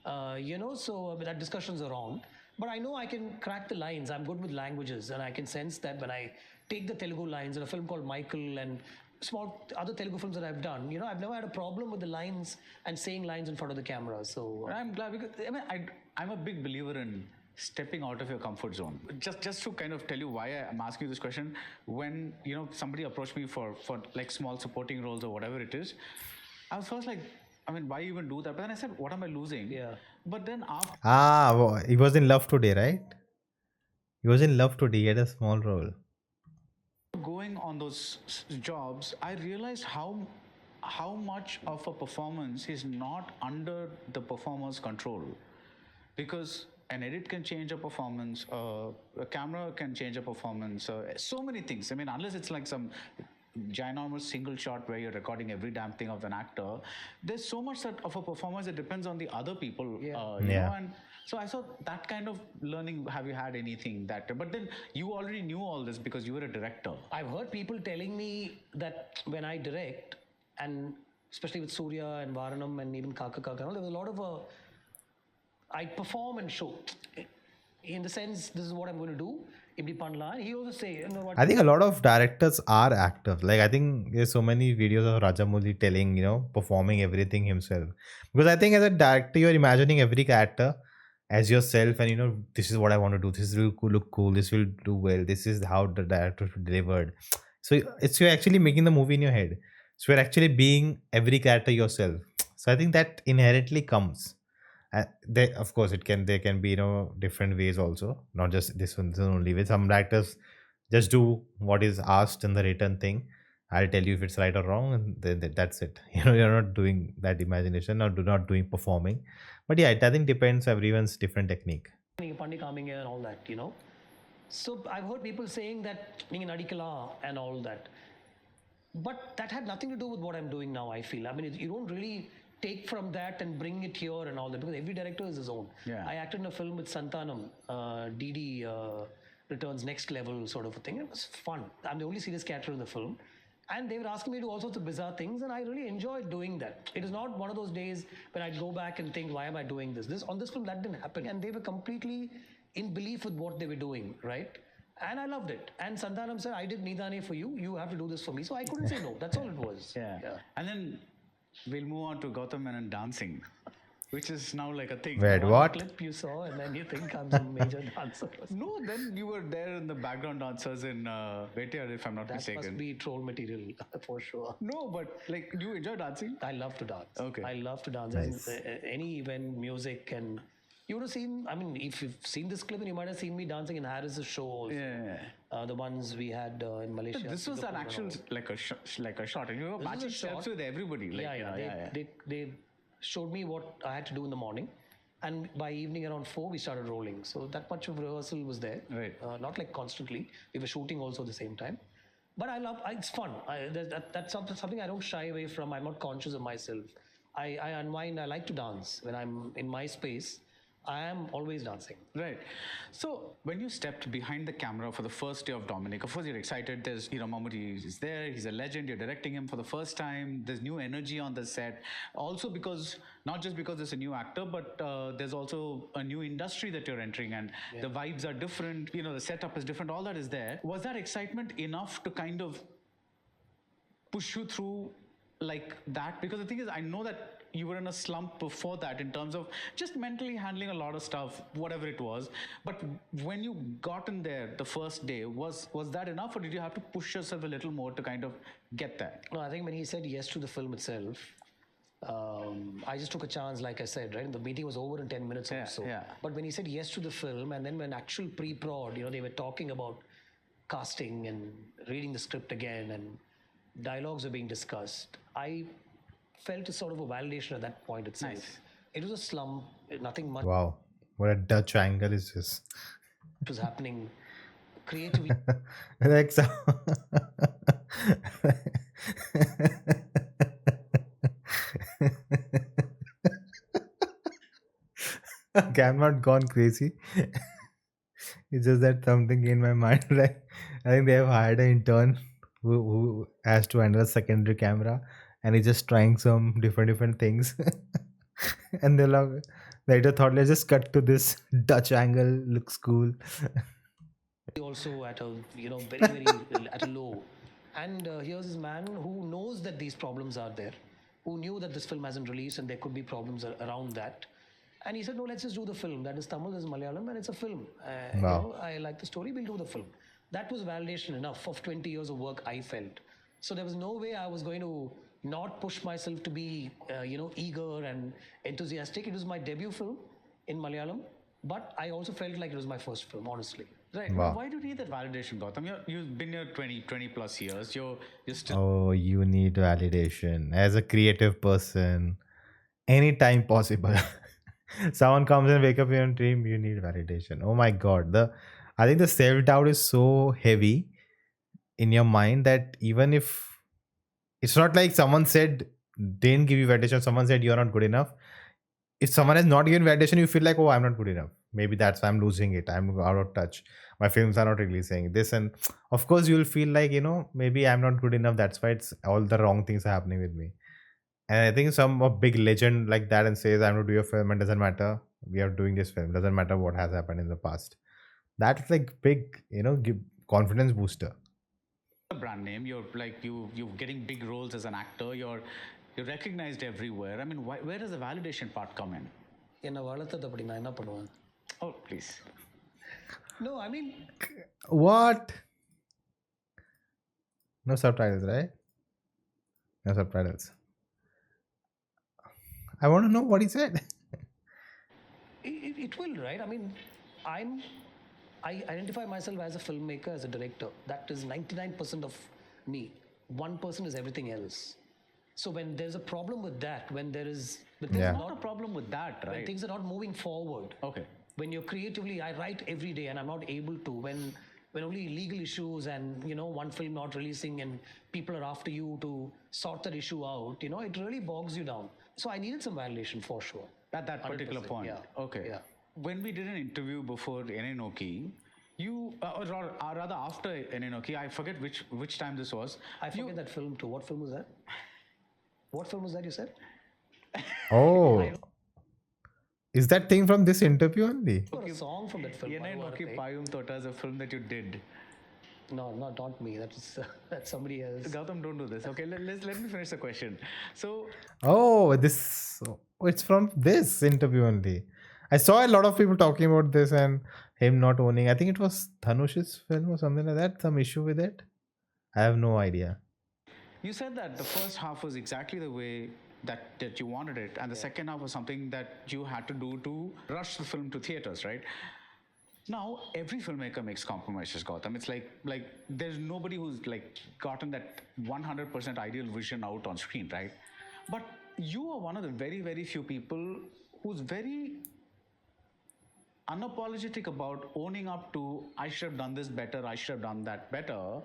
So that discussions are on. But I know I can crack the lines. I'm good with languages, and I can sense that when I take the Telugu lines in a film called Michael and small other Telugu films that I've done, I've never had a problem with the lines and saying lines in front of the camera. So I'm glad, because I'm a big believer in stepping out of your comfort zone. Just to kind of tell you why I'm asking you this question, when somebody approached me for like small supporting roles or whatever it is, I was first like, why even do that? But then I said, what am I losing? Yeah. But then after He was in Love Today, right? He was in Love Today. He had a small role. going on those jobs, I realized how much of a performance is not under the performer's control, because an edit can change a performance, a camera can change a performance, so many things. Unless it's like some ginormous single shot where you're recording every damn thing of an actor, there's so much of a performance that depends on the other people. And so I thought that kind of learning, have you had anything that, but then you already knew all this because you were a director. I've heard people telling me that when I direct, and especially with Surya and Varanam and even Kaka Kaka, there was a lot of I perform and show. In the sense, this is what I'm going to do. Ibdi Panla. He also say, what? I think a lot of directors are actors. Like, I think there's so many videos of Rajamouli telling, performing everything himself. Because I think as a director, you're imagining every character as yourself, and this is what I want to do. This will look cool. This will do well. This is how the director delivered. So you're actually making the movie in your head. So you're actually being every character yourself. So I think that inherently comes. Of course, there can be different ways also, not just this one only way. Some directors just do what is asked in the written thing. I'll tell you if it's right or wrong, and then that's it. You're not doing that imagination, or not doing performing. But yeah, I think depends. Everyone's different technique. Pandi coming here and all that, So I've heard people saying that ninga nadikala and all that, but that had nothing to do with what I'm doing now. I feel. You don't really take from that and bring it here and all that, because every director is his own. Yeah. I acted in a film with Santanam, DD Returns Next Level sort of a thing. It was fun. I'm the only serious character in the film. And they were asking me to do all sorts of bizarre things, and I really enjoyed doing that. It is not one of those days when I'd go back and think, why am I doing this? On this film, that didn't happen. And they were completely in belief with what they were doing, right? And I loved it. And Santanam said, I did Nidane for you. You have to do this for me. So I couldn't say no. That's all it was. Yeah. And then we'll move on to Gautham Menon dancing, which is now like a thing. Wait, One what? clip you saw, and then you think I'm some major dancer. No, then you were there in the background dancers in Vettiyar, if I'm not That mistaken. must be troll material for sure. No, but like, do you enjoy dancing? I love to dance. Okay. I love to dance. Nice. Any event, music, and you would have seen, if you've seen this clip, and you might have seen me dancing in Harris's show also. Yeah. The ones we had in Malaysia. This was an actual, like a shot, and you were This is matching a steps shot. with everybody. Like, They showed me what I had to do in the morning, and by evening around 4 we started rolling. So that much of rehearsal was there. Right. Not like constantly. We were shooting also at the same time. But it's fun. That's something I don't shy away from. I'm not conscious of myself. I unwind. I like to dance when I'm in my space. I am always dancing. Right. So when you stepped behind the camera for the first day of Dominic, of course you're excited. There's, Mammootty is there. He's a legend. You're directing him for the first time. There's new energy on the set. Also because, not just because there's a new actor, but there's also a new industry that you're entering, and the vibes are different. The setup is different. All that is there. Was that excitement enough to kind of push you through like that? Because the thing is, I know that you were in a slump before that in terms of just mentally handling a lot of stuff, whatever it was. But when you got in there the first day, was that enough, or did you have to push yourself a little more to kind of get there? No, I think when he said yes to the film itself, I just took a chance, like I said, right? The meeting was over in 10 minutes or so. Yeah. But when he said yes to the film, and then when actual pre-prod, they were talking about casting and reading the script again, and dialogues were being discussed, I felt a sort of a validation at that point itself. Nice. It was a slump, nothing much Wow, what a Dutch angle is this? was happening creatively. Like so. Okay, I'm not gone crazy. It's just that something in my mind, like I think they have hired an intern who has to handle a secondary camera, and he's just trying some different things. And the editor thought, let's just cut to this Dutch angle, looks cool. Also at a very at a low, and here's this man who knows that these problems are there, who knew that this film hasn't released and there could be problems around that, and he said, no, let's just do the film. That is Tamil, this is Malayalam, and it's a film. Wow. I like the story, we'll do the film. That was validation enough of 20 years of work, I felt. So there was no way I was going to not push myself to be eager and enthusiastic. It was my debut film in Malayalam, but I also felt like it was my first film, honestly. Right. Wow. Why do you need that validation, Gautham? You've been here 20 plus years. You're still. Oh, you need validation as a creative person. Anytime possible. Someone comes and wake up in your dream, you need validation. Oh my god. I think the self-doubt is so heavy in your mind that even if it's not like someone said didn't give you validation, someone said you're not good enough. If someone has not given validation, you feel like, oh, I'm not good enough. Maybe that's why I'm losing it. I'm out of touch. My films are not releasing this. And of course, you'll feel like, maybe I'm not good enough. That's why it's all the wrong things are happening with me. And I think a big legend like that and says, I'm going to do a film and doesn't matter. We are doing this film. Doesn't matter what has happened in the past. That's like big, give confidence booster. A brand name. You're getting big roles as an actor. You're recognized everywhere. I mean, where does the validation part come in? என்ன வளர்த்தது அப்படி நான் என்ன பண்ணுவேன்? Oh, please. No, I mean, What? No subtitles, right? No subtitles. I want to know what he said. it will, right? I mean, I identify myself as a filmmaker, as a director. That is 99% of me. 1% is everything else. So when there's a problem with that, when there is Not a problem with that, right? when things are not moving forward. Okay. When you're creatively, I write every day and I'm not able to. When only legal issues and one film not releasing and people are after you to sort that issue out, it really bogs you down. So I needed some validation for sure. At that particular 100%, point. yeah. Okay. Yeah. When we did an interview before Enenoki, you or rather after Enenoki, I forget which time this was. I forget that film too. What film was that? What film was that you said? Oh. Is that thing from this interview only? A song from that film. Enenoki Payum Tota is a film that you did. No, not me. That's somebody else. Gautham, don't do this. Okay, let me finish the question. So, It's from this interview only. I saw a lot of people talking about this and him not owning. I think it was Dhanush's film or something like that. Some issue with it. I have no idea. you said that the first half was exactly the way that you wanted it, and the second half was something that you had to do to rush the film to theaters, right? Now, every filmmaker makes compromises, Gautham. It's like there's nobody who's gotten that 100% ideal vision out on screen, right? But you are one of the very, very few people who's very unapologetic about owning up to, I should have done this better, I should have done that better.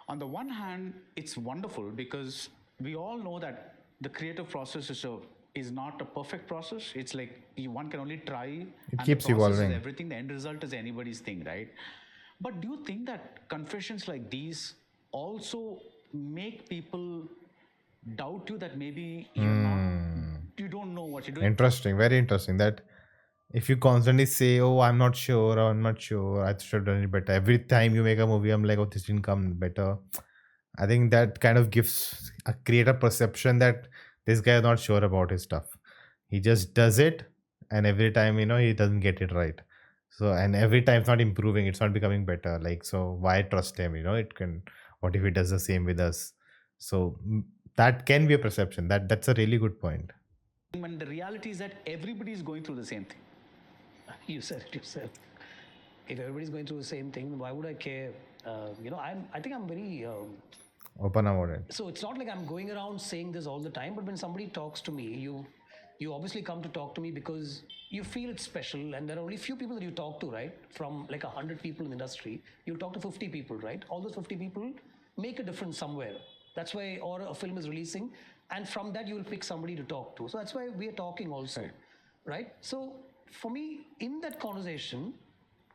on the one hand, it's wonderful because we all know that the creative process is not a perfect process. It's like one can only try. It And keeps the process evolving. is everything. The end result is anybody's thing, right? But do you think that confessions like these also make people doubt you, that maybe you don't know what you're doing? Interesting, very interesting. That if you constantly say, "Oh, I'm not sure," or "I'm not sure," I should have done it better. Every time you make a movie, I'm like, "Oh, this didn't come better." I think that kind of gives a creator perception that this guy is not sure about his stuff. He just does it, and every time he doesn't get it right. So and every time it's not improving, it's not becoming better. Like so, why trust him? It can. What if he does the same with us? So that can be a perception. That's a really good point. And the reality is that everybody is going through the same thing. You said it yourself. If everybody's going through the same thing, why would I care? I think I'm very. Open about it. So it's not like I'm going around saying this all the time, but when somebody talks to me, you obviously come to talk to me because you feel it's special, and there are only few people that you talk to, right? From like 100 people in the industry, you'll talk to 50 people, right? All those 50 people make a difference somewhere. That's why, or a film is releasing, and from that you will pick somebody to talk to. So that's why we are talking also, right? So for me, in that conversation,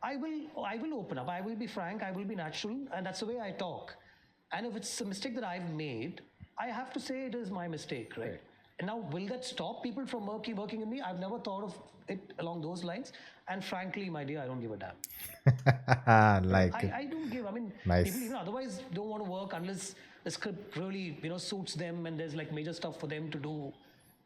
I will open up. I will be frank. I will be natural, and that's the way I talk. And if it's a mistake that I've made, I have to say it is my mistake, right? And now, will that stop people from working with me? I've never thought of it along those lines. And frankly, my dear, I don't give a damn. Like I don't give. I mean, Nice. people even otherwise don't want to work unless the script really suits them and there's like major stuff for them to do.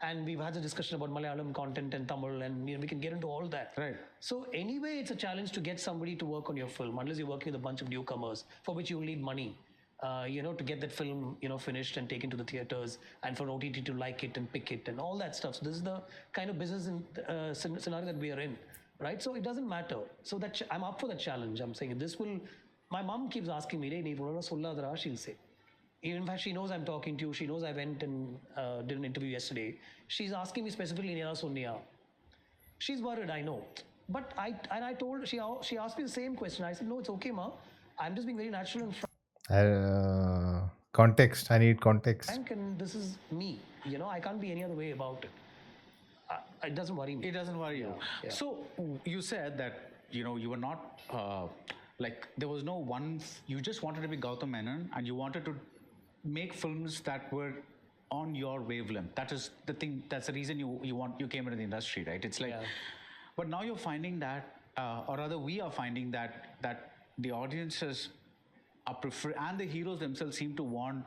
And we've had a discussion about Malayalam content and Tamil, and we can get into all that. Right. So anyway, it's a challenge to get somebody to work on your film, unless you're working with a bunch of newcomers, for which you will need money. To get that film, finished and taken to the theaters, and for OTT to like it and pick it and all that stuff. So this is the kind of business scenario that we are in, right? So it doesn't matter. So that I'm up for the challenge. I'm saying this will. My mom keeps asking me, "Nee, she'll say." In fact, she knows I'm talking to you. She knows I went and did an interview yesterday. She's asking me specifically, "Nena Sonia." She's worried, I know. But I told her, she asked me the same question. I said, "No, it's okay, ma. I'm just being very natural and context. I need context. frank, and this is me. I can't be any other way about it. It doesn't worry me. It doesn't worry you. Yeah. So you said that you were not like there was no one. You just wanted to be Gautham Menon, and you wanted to make films that were on your wavelength. That is the thing. That's the reason you came into the industry, right? It's like, but now you're finding that, or rather, we are finding that the audiences are and the heroes themselves seem to want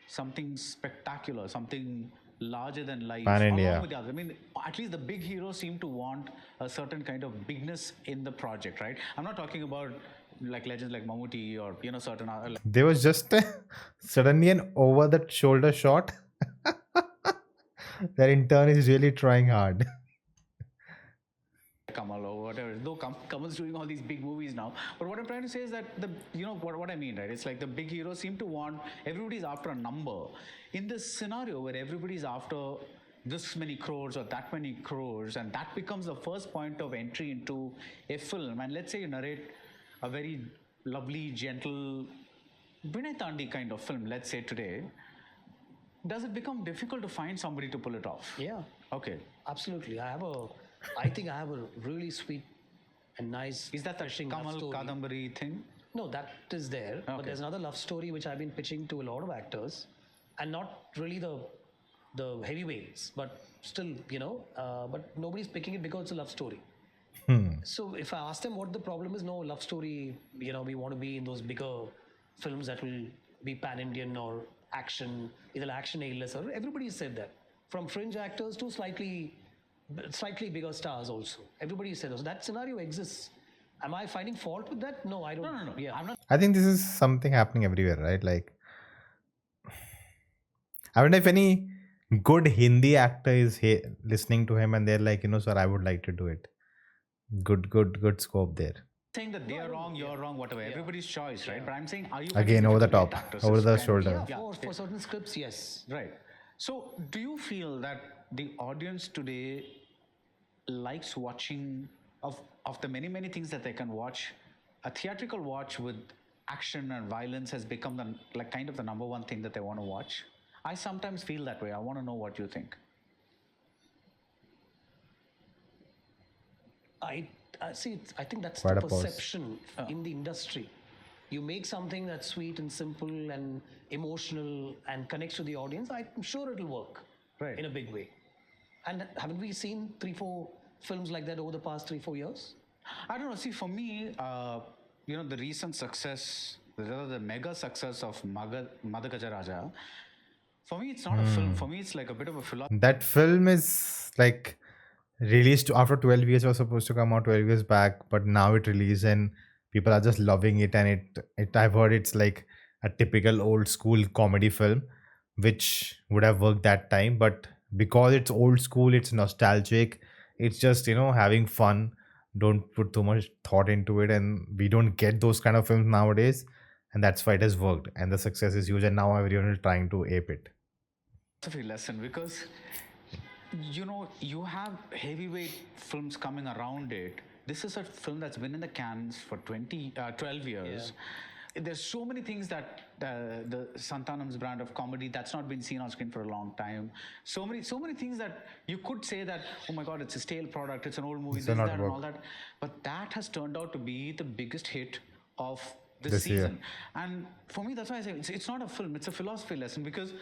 something spectacular, something larger than life. Pan-India. Along with the others. I mean, at least the big heroes seem to want a certain kind of bigness in the project, right? I'm not talking about like legends like Mammootty or certain other. There was just suddenly an over the shoulder shot. Their intern is really trying hard. Kamal or whatever. Though Kamal's doing all these big movies now. But what I'm trying to say is that what I mean, right? It's like the big heroes seem to want, everybody's after a number. In this scenario where everybody's after this many crores or that many crores, and that becomes the first point of entry into a film. And let's say you narrate a very lovely, gentle Vinay Tandi kind of film, let's say today, does it become difficult to find somebody to pull it off? Yeah. Okay. Absolutely. I think I have a really sweet and nice. Is that the fishing love Kamal story. Kadambari thing? No, that is there. But there's another love story which I've been pitching to a lot of actors, and not really the heavyweights, but still, but nobody's picking it because it's a love story. So if I ask them what the problem is, no love story. We want to be in those bigger films that will be pan-Indian or action, either action A-list, or everybody said that. From fringe actors to slightly bigger stars also. Everybody said that. So that scenario exists. Am I finding fault with that? No, I don't. No. Yeah. I'm not. I think this is something happening everywhere, right? Like, I wonder if any good Hindi actor is listening to him and they're like, sir, I would like to do it. Good scope there. Saying that they are wrong, you're wrong, whatever. Everybody's choice, right? But I'm saying, are you Again, over the top, over the shoulder. Yeah, for certain scripts, yes. Right. So, do you feel that the audience today likes watching of the many things that they can watch, a theatrical watch with action and violence has become kind of the number one thing that they want to watch. I sometimes feel that way. I want to know what you think. I see. I think that's Quite the a pause. perception in the industry. You make something that's sweet and simple and emotional and connects to the audience. I'm sure it'll work Right. in a big way. And haven't we seen 3-4 films like that over the past 3-4 years? I don't know. See, for me, the recent success, the mega success of Madhagaja Raja, for me, it's not a film. For me, it's like a bit of a philosophy. That film is like released after 12 years. Was supposed to come out 12 years back, but now it released and people are just loving it. And it I've heard it's like a typical old school comedy film, which would have worked that time. But because it's old school, it's nostalgic. It's just having fun. Don't put too much thought into it, and we don't get those kind of films nowadays. And that's why it has worked, and the success is huge. And now everyone is trying to ape it. Lesson, because you have heavyweight films coming around it. This is a film that's been in the cans for 12 years. There's so many things that the Santanam's brand of comedy that's not been seen on screen for a long time. So many things that you could say that, oh my God, it's a stale product, it's an old movie, this, that, and all that. But that has turned out to be the biggest hit of this season. Year. And for me, that's why I say it's not a film, it's a philosophy lesson, because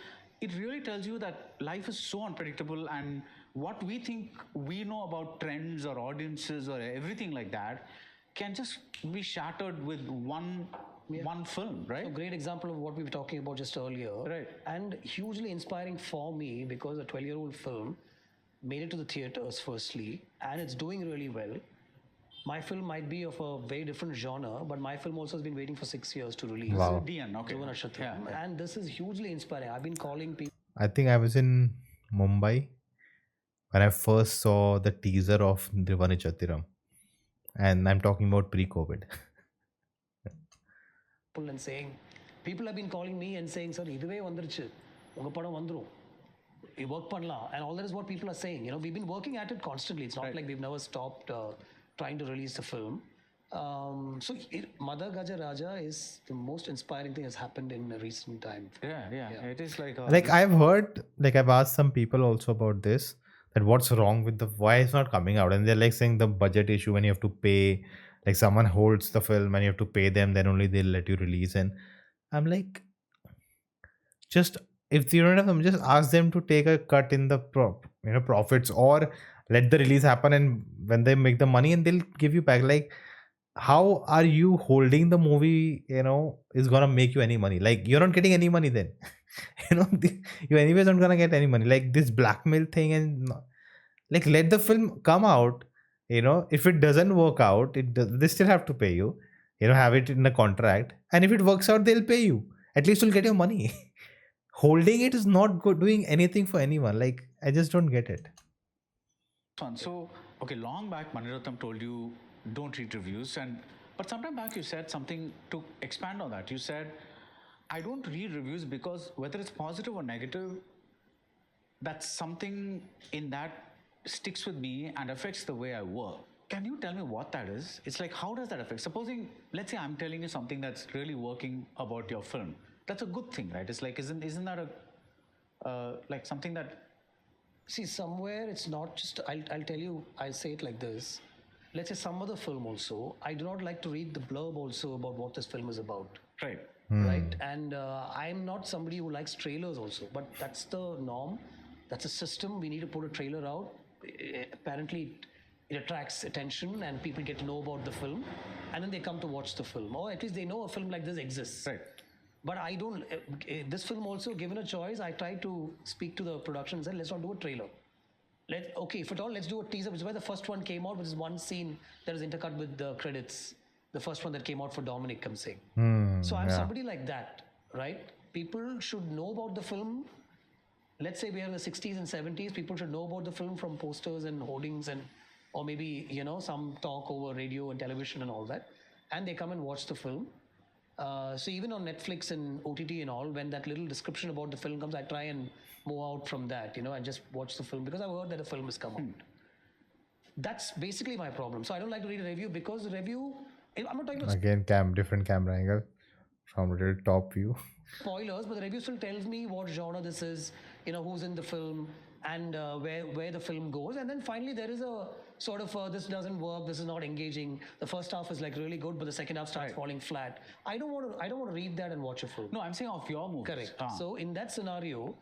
it really tells you that life is so unpredictable, and what we think we know about trends or audiences or everything like that can just be shattered with one film, right? A great example of what we were talking about just earlier. Right. And hugely inspiring for me because a 12-year-old film made it to the theaters firstly, and it's doing really well. My film might be of a very different genre, but my film also has been waiting for 6 years to release. Wow. DN, okay. Dhruva Nakshatram. And this is hugely inspiring. I've been calling people. I think I was in Mumbai when I first saw the teaser of Dhruva Nakshatram, and I'm talking about pre-COVID. And saying, people have been calling me and saying, sir, iduve vandiruchu unga padam vandrum you work pannalam, and all that is what people are saying. We've been working at it constantly. It's not like we've never stopped trying to release the film. So Madhagaja Raja is the most inspiring thing that's happened in recent time. Yeah. It is like Like I've heard, like I've asked some people also about this, that what's wrong with why it's not coming out, and they're like saying the budget issue, when you have to pay, like someone holds the film and you have to pay them, then only they'll let you release. And I'm like, just if you don't have them, just ask them to take a cut in the profits, or let the release happen, and when they make the money and they'll give you back. Like, how are you holding the movie is gonna make you any money? Like, you're not getting any money then. You anyways aren't gonna get any money. Like this blackmail thing, and like let the film come out. If it doesn't work out, they still have to pay you. Have it in the contract, and if it works out, they'll pay you. At least you'll get your money. Holding it is not good, doing anything for anyone. Like, I just don't get it. fun. So, okay, long back, Maniratnam told you don't read reviews, but sometime back you said something to expand on that. You said, I don't read reviews because whether it's positive or negative, that's something in that sticks with me and affects the way I work. Can you tell me what that is? It's like, how does that affect? Supposing, let's say I'm telling you something that's really working about your film. That's a good thing, right? It's like, isn't that like something that... See, somewhere it's not just, I'll tell you, I'll say it like this. Let's say some other film also, I do not like to read the blurb also about what this film is about. Right. Right? And I'm not somebody who likes trailers also, but that's the norm. That's a system. We need to put a trailer out. Apparently, it attracts attention and people get to know about the film, and then they come to watch the film, or at least they know a film like this exists. Right. But I don't, this film also, given a choice, I tried to speak to the production and said, let's not do a trailer. Okay, if at all, let's do a teaser, which is why the first one came out, which is one scene that is intercut with the credits. The first one that came out for Dominic, I'm saying. So I'm somebody like that, right? People should know about the film. Let's say we are in the 60s and 70s, people should know about the film from posters and hoardings or maybe, some talk over radio and television and all that. And they come and watch the film. So even on Netflix and OTT and all, when that little description about the film comes, I try and move out from that, and just watch the film because I've heard that a film has come out. That's basically my problem. So I don't like to read a review because I'm not talking about... Again, different camera angle. from a little top view. Spoilers, but the review still tells me what genre this is, who's in the film, and where the film goes. And then finally, there is a sort of this doesn't work, this is not engaging. The first half is like really good, but the second half starts falling flat. I don't want to read that and watch a film. No, I'm saying of your movies. Correct. So in that scenario,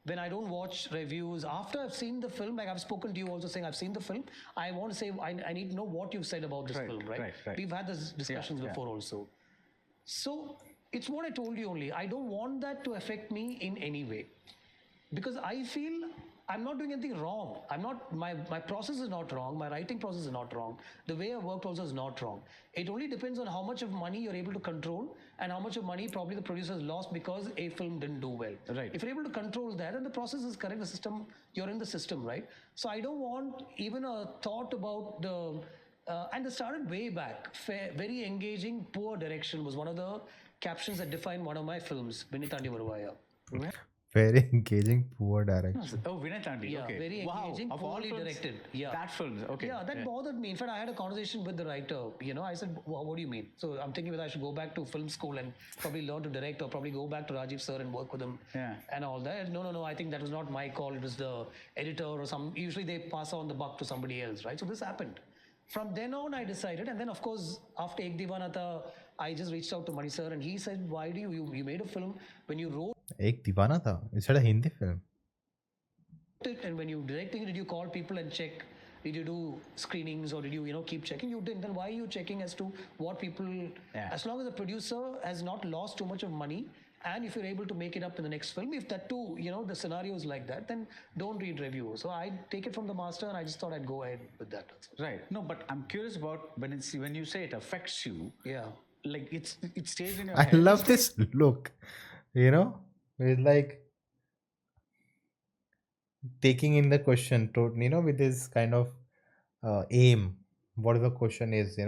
when I don't watch reviews after I've seen the film, like I've spoken to you also saying I've seen the film, I want to say I need to know what you've said about this film, right? We've had these discussions before also. So it's what I told you only. I don't want that to affect me in any way because I feel I'm not doing anything wrong. My process is not wrong. My writing process is not wrong. The way I worked also is not wrong. It only depends on how much of money you're able to control and how much of money probably the producers lost because a film didn't do well. Right. If you're able to control that and the process is correct, the system, you're in the system, right? So I don't want even a thought about the and they started way back. Very engaging, poor direction was one of the captions that defined one of my films, Vinitandi Varuvaya. Very engaging, poor direction. Oh, Vinay Tandi. Yeah, Okay. very engaging, Of all poorly films, directed. Yeah. That film. Okay. Yeah, that bothered me. In fact, I had a conversation with the writer. I said, what do you mean? So I'm thinking whether I should go back to film school and probably learn to direct or probably go back to Rajiv sir and work with him and all that. No. I think that was not my call. It was the editor or some. Usually they pass on the buck to somebody else, right? So this happened. From then on, I decided, and then of course, after Ek Divanata, I just reached out to Mani sir and he said, why do you made a film when you wrote Ek Divana Tha. Is that a Hindi film? it and when you directing it, did you call people and check? Did you do screenings or did you keep checking? You didn't. Then why are you checking as to what people? As long as the producer has not lost too much of money, and if you're able to make it up in the next film, if that too, the scenario is like that, then don't read reviews. So I take it from the master, and I just thought I'd go ahead with that. Right. No, but I'm curious about when you say it affects you. Yeah. Like it stays in your I head. love this look. It's like taking in the question, with this kind of aim. What the question is,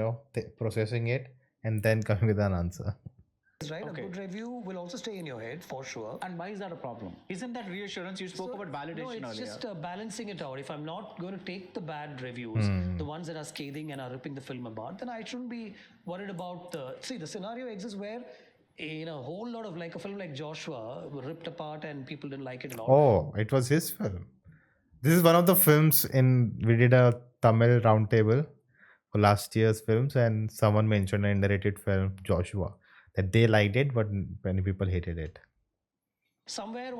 processing it and then coming with an answer. Right, a good review will also stay in your head for sure. And why is that a problem? Isn't that reassurance? You spoke about validation No, it's earlier. just balancing it out. If I'm not going to take the bad reviews, the ones that are scathing and are ripping the film apart, then I shouldn't be worried about the scenario exists where a whole lot of like a film like Joshua were ripped apart and people didn't like it at all. Oh, it was his film. This is one of the films we did a Tamil roundtable for last year's films, and someone mentioned an underrated film, Joshua, that they liked it, but many people hated it. Somewhere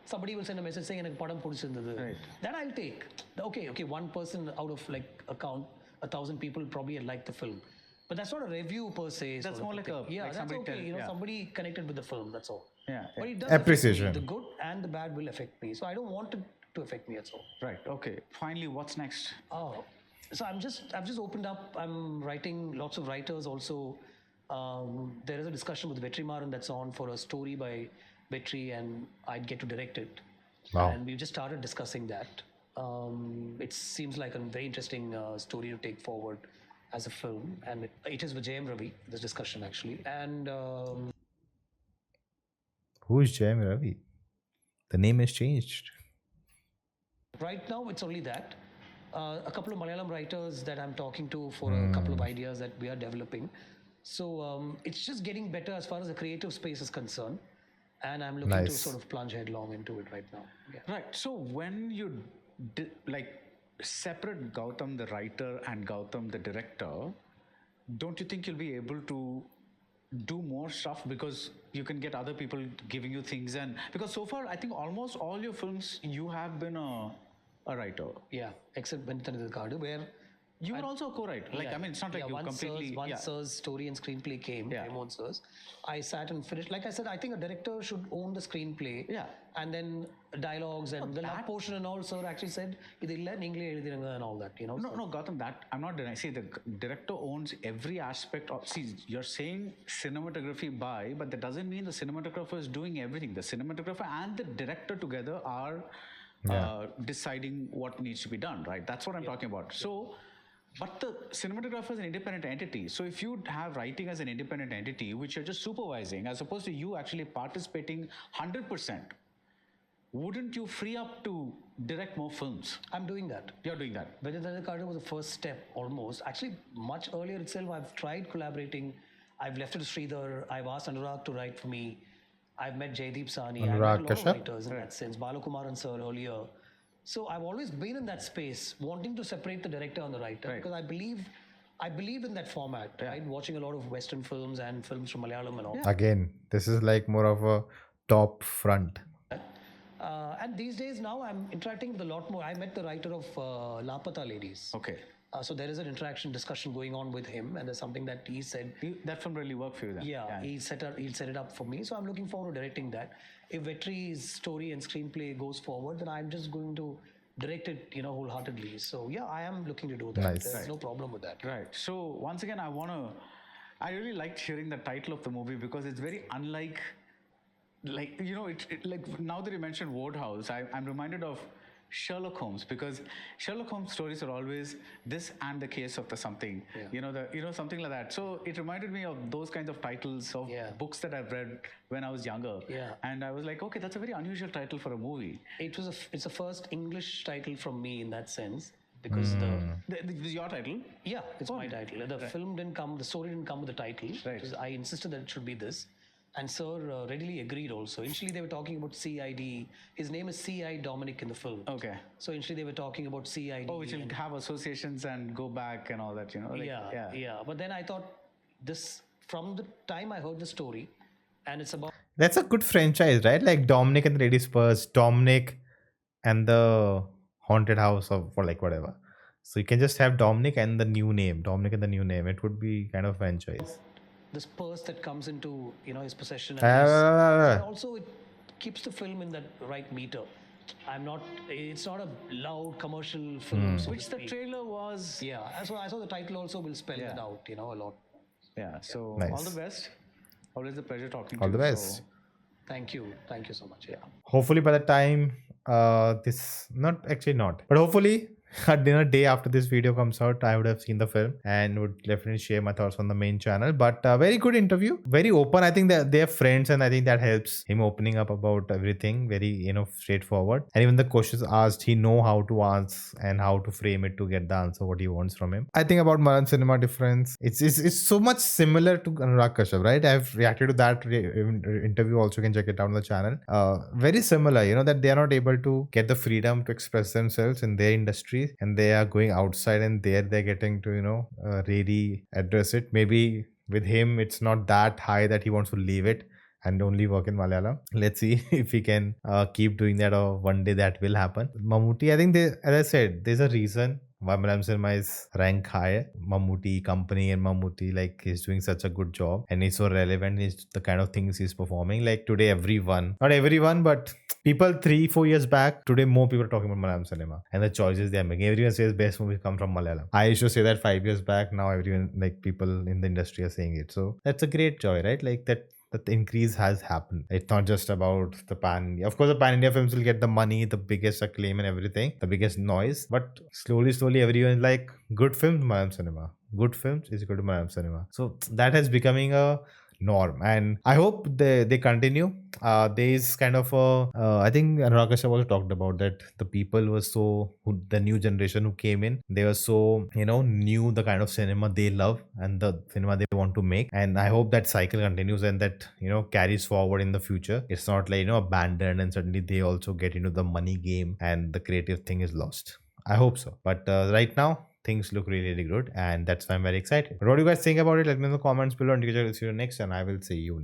somebody will send a message saying padam pudichirundhathu. That I'll take. Okay, one person out of like account 1,000 people probably had liked the film. But that's not a review per se. That's more like that's somebody okay. Somebody connected with the film. That's all. Yeah. But it does Appreciation. affect me. The good and the bad will affect me. So I don't want it to affect me at all. Right. Okay. Finally, what's next? Oh, so I've just opened up. I'm writing lots of writers also. There is a discussion with Vetrimaran that's on for a story by Vetri, and I'd get to direct it. Wow. And we've just started discussing that. It seems like a very interesting story to take forward as a film, and it is with J.M. Ravi, this discussion actually. And Who is J.M. Ravi? The name has changed. right now, it's only that. A couple of Malayalam writers that I'm talking to for a couple of ideas that we are developing. So it's just getting better as far as the creative space is concerned. And I'm looking to Nice. sort of plunge headlong into it right now. Yeah. Right. So when you separate Gautham the writer and Gautham the director, don't you think you'll be able to do more stuff because you can get other people giving you things? And because so far I think almost all your films you have been a writer. Yeah, except Benithan the Card, where you were also a co-writer. Like, I mean, it's not like you completely... Once Sir's story and screenplay came, Menon Sir's, I sat and finished. Like I said, I think a director should own the screenplay. Yeah. And then dialogues and the love portion and all. Sir actually said, and all that, No, Gautham, that I'm not denying. See, the director owns every aspect of... See, you're saying cinematography but that doesn't mean the cinematographer is doing everything. The cinematographer and the director together are deciding what needs to be done, right? That's what I'm talking about. So... But the cinematographer is an independent entity. So if you have writing as an independent entity, which you're just supervising, as opposed to you actually participating 100%, wouldn't you free up to direct more films? I'm doing that. You're doing that. Benithan the Card was the first step almost. Actually, much earlier itself, I've tried collaborating. I've left it to Sridhar. I've asked Anurag to write for me. I've met Jaideep Sani. I've Anurag met a lot of Kashyap? writers in that sense. Balakumaran sir earlier. So I've always been in that space, wanting to separate the director and the writer, because I believe in that format. Right, watching a lot of Western films and films from Malayalam and all. Again, this is like more of a top front. And these days now, I'm interacting with a lot more. I met the writer of Lapata Ladies. Okay. So there is an interaction discussion going on with him, and there's something that he said. That film really worked for you then? Yeah, he'll set it up for me. So I'm looking forward to directing that. If Vetri's story and screenplay goes forward, then I'm just going to direct it, wholeheartedly. So yeah, I am looking to do that. Nice. There's no problem with that. Right. So once again, I really liked hearing the title of the movie because it's very unlike, like, like now that you mentioned Wodehouse, I'm reminded of Sherlock Holmes, because Sherlock Holmes stories are always this and the case of the something, something like that. So it reminded me of those kinds of titles of books that I've read when I was younger. Yeah. And I was like, okay, that's a very unusual title for a movie. It's the first English title from me in that sense, because This is your title? Yeah, it's my title. The film didn't come, the story didn't come with the title. Right. I insisted that it should be this. And Sir readily agreed also. Initially, they were talking about CID. His name is CI Dominic in the film. Okay. So initially, they were talking about CID. Oh, which will have associations and go back and all that, Yeah. But then I thought from the time I heard the story, and it's about. That's a good franchise, right? Like Dominic and the Ladies Purse, Dominic and the Haunted House or like whatever. So you can just have Dominic and the new name. It would be kind of franchise. This purse that comes into his possession, Ah. also it keeps the film in that right meter. It's not a loud commercial film, so Which to the speak. trailer was. Yeah, so I saw the title also will spell it out, a lot. Yeah. So Nice. all the best. Always a pleasure talking All to the you. best. So, Thank you so much. Yeah. Hopefully by the time but hopefully a day after this video comes out, I would have seen the film and would definitely share my thoughts on the main channel. But very good interview, very open. I think that they are friends, and I think that helps him opening up about everything. Very straightforward, and even the questions asked, he know how to ask and how to frame it to get the answer what he wants from him. I think about Malayalam cinema difference, it's so much similar to Anurag Kashyap, right? I've reacted to that interview also. You can check it out on the channel. Very similar, that they are not able to get the freedom to express themselves in their industry, and they are going outside, and they're getting to really address it. Maybe with him it's not that high that he wants to leave it and only work in Malayalam. Let's see if he can keep doing that, or one day that will happen. Mammootty, I think as I said, there's a reason why Malayalam cinema is ranked higher. Mammootty company and Mammootty, like, he's doing such a good job, and he's so relevant. He's the kind of things he's performing. Like today, not everyone, but people 3-4 years back, today more people are talking about Malayalam cinema and the choices they are making. Everyone says best movies come from Malayalam. I used to say that 5 years back. Now everyone, like people in the industry, are saying it. So that's a great joy, right? Like that the increase has happened. It's not just about the pan-India. Of course, the pan-India films will get the money, the biggest acclaim and everything, the biggest noise. But slowly, everyone is like, good films, Malayalam cinema. Good films is equal to Malayalam cinema. So that has becoming a norm, and I hope they continue. There is kind of I think Anurag Kashyap also talked about that the people were the new generation who came in, they were so knew the kind of cinema they love and the cinema they want to make, and I hope that cycle continues and that carries forward in the future. It's not like abandoned and suddenly they also get into the money game and the creative thing is lost. I hope so, but right now things look really good, and that's why I'm very excited. But what do you guys think about it? Let me know in the comments below, and see you next, and I will see you next.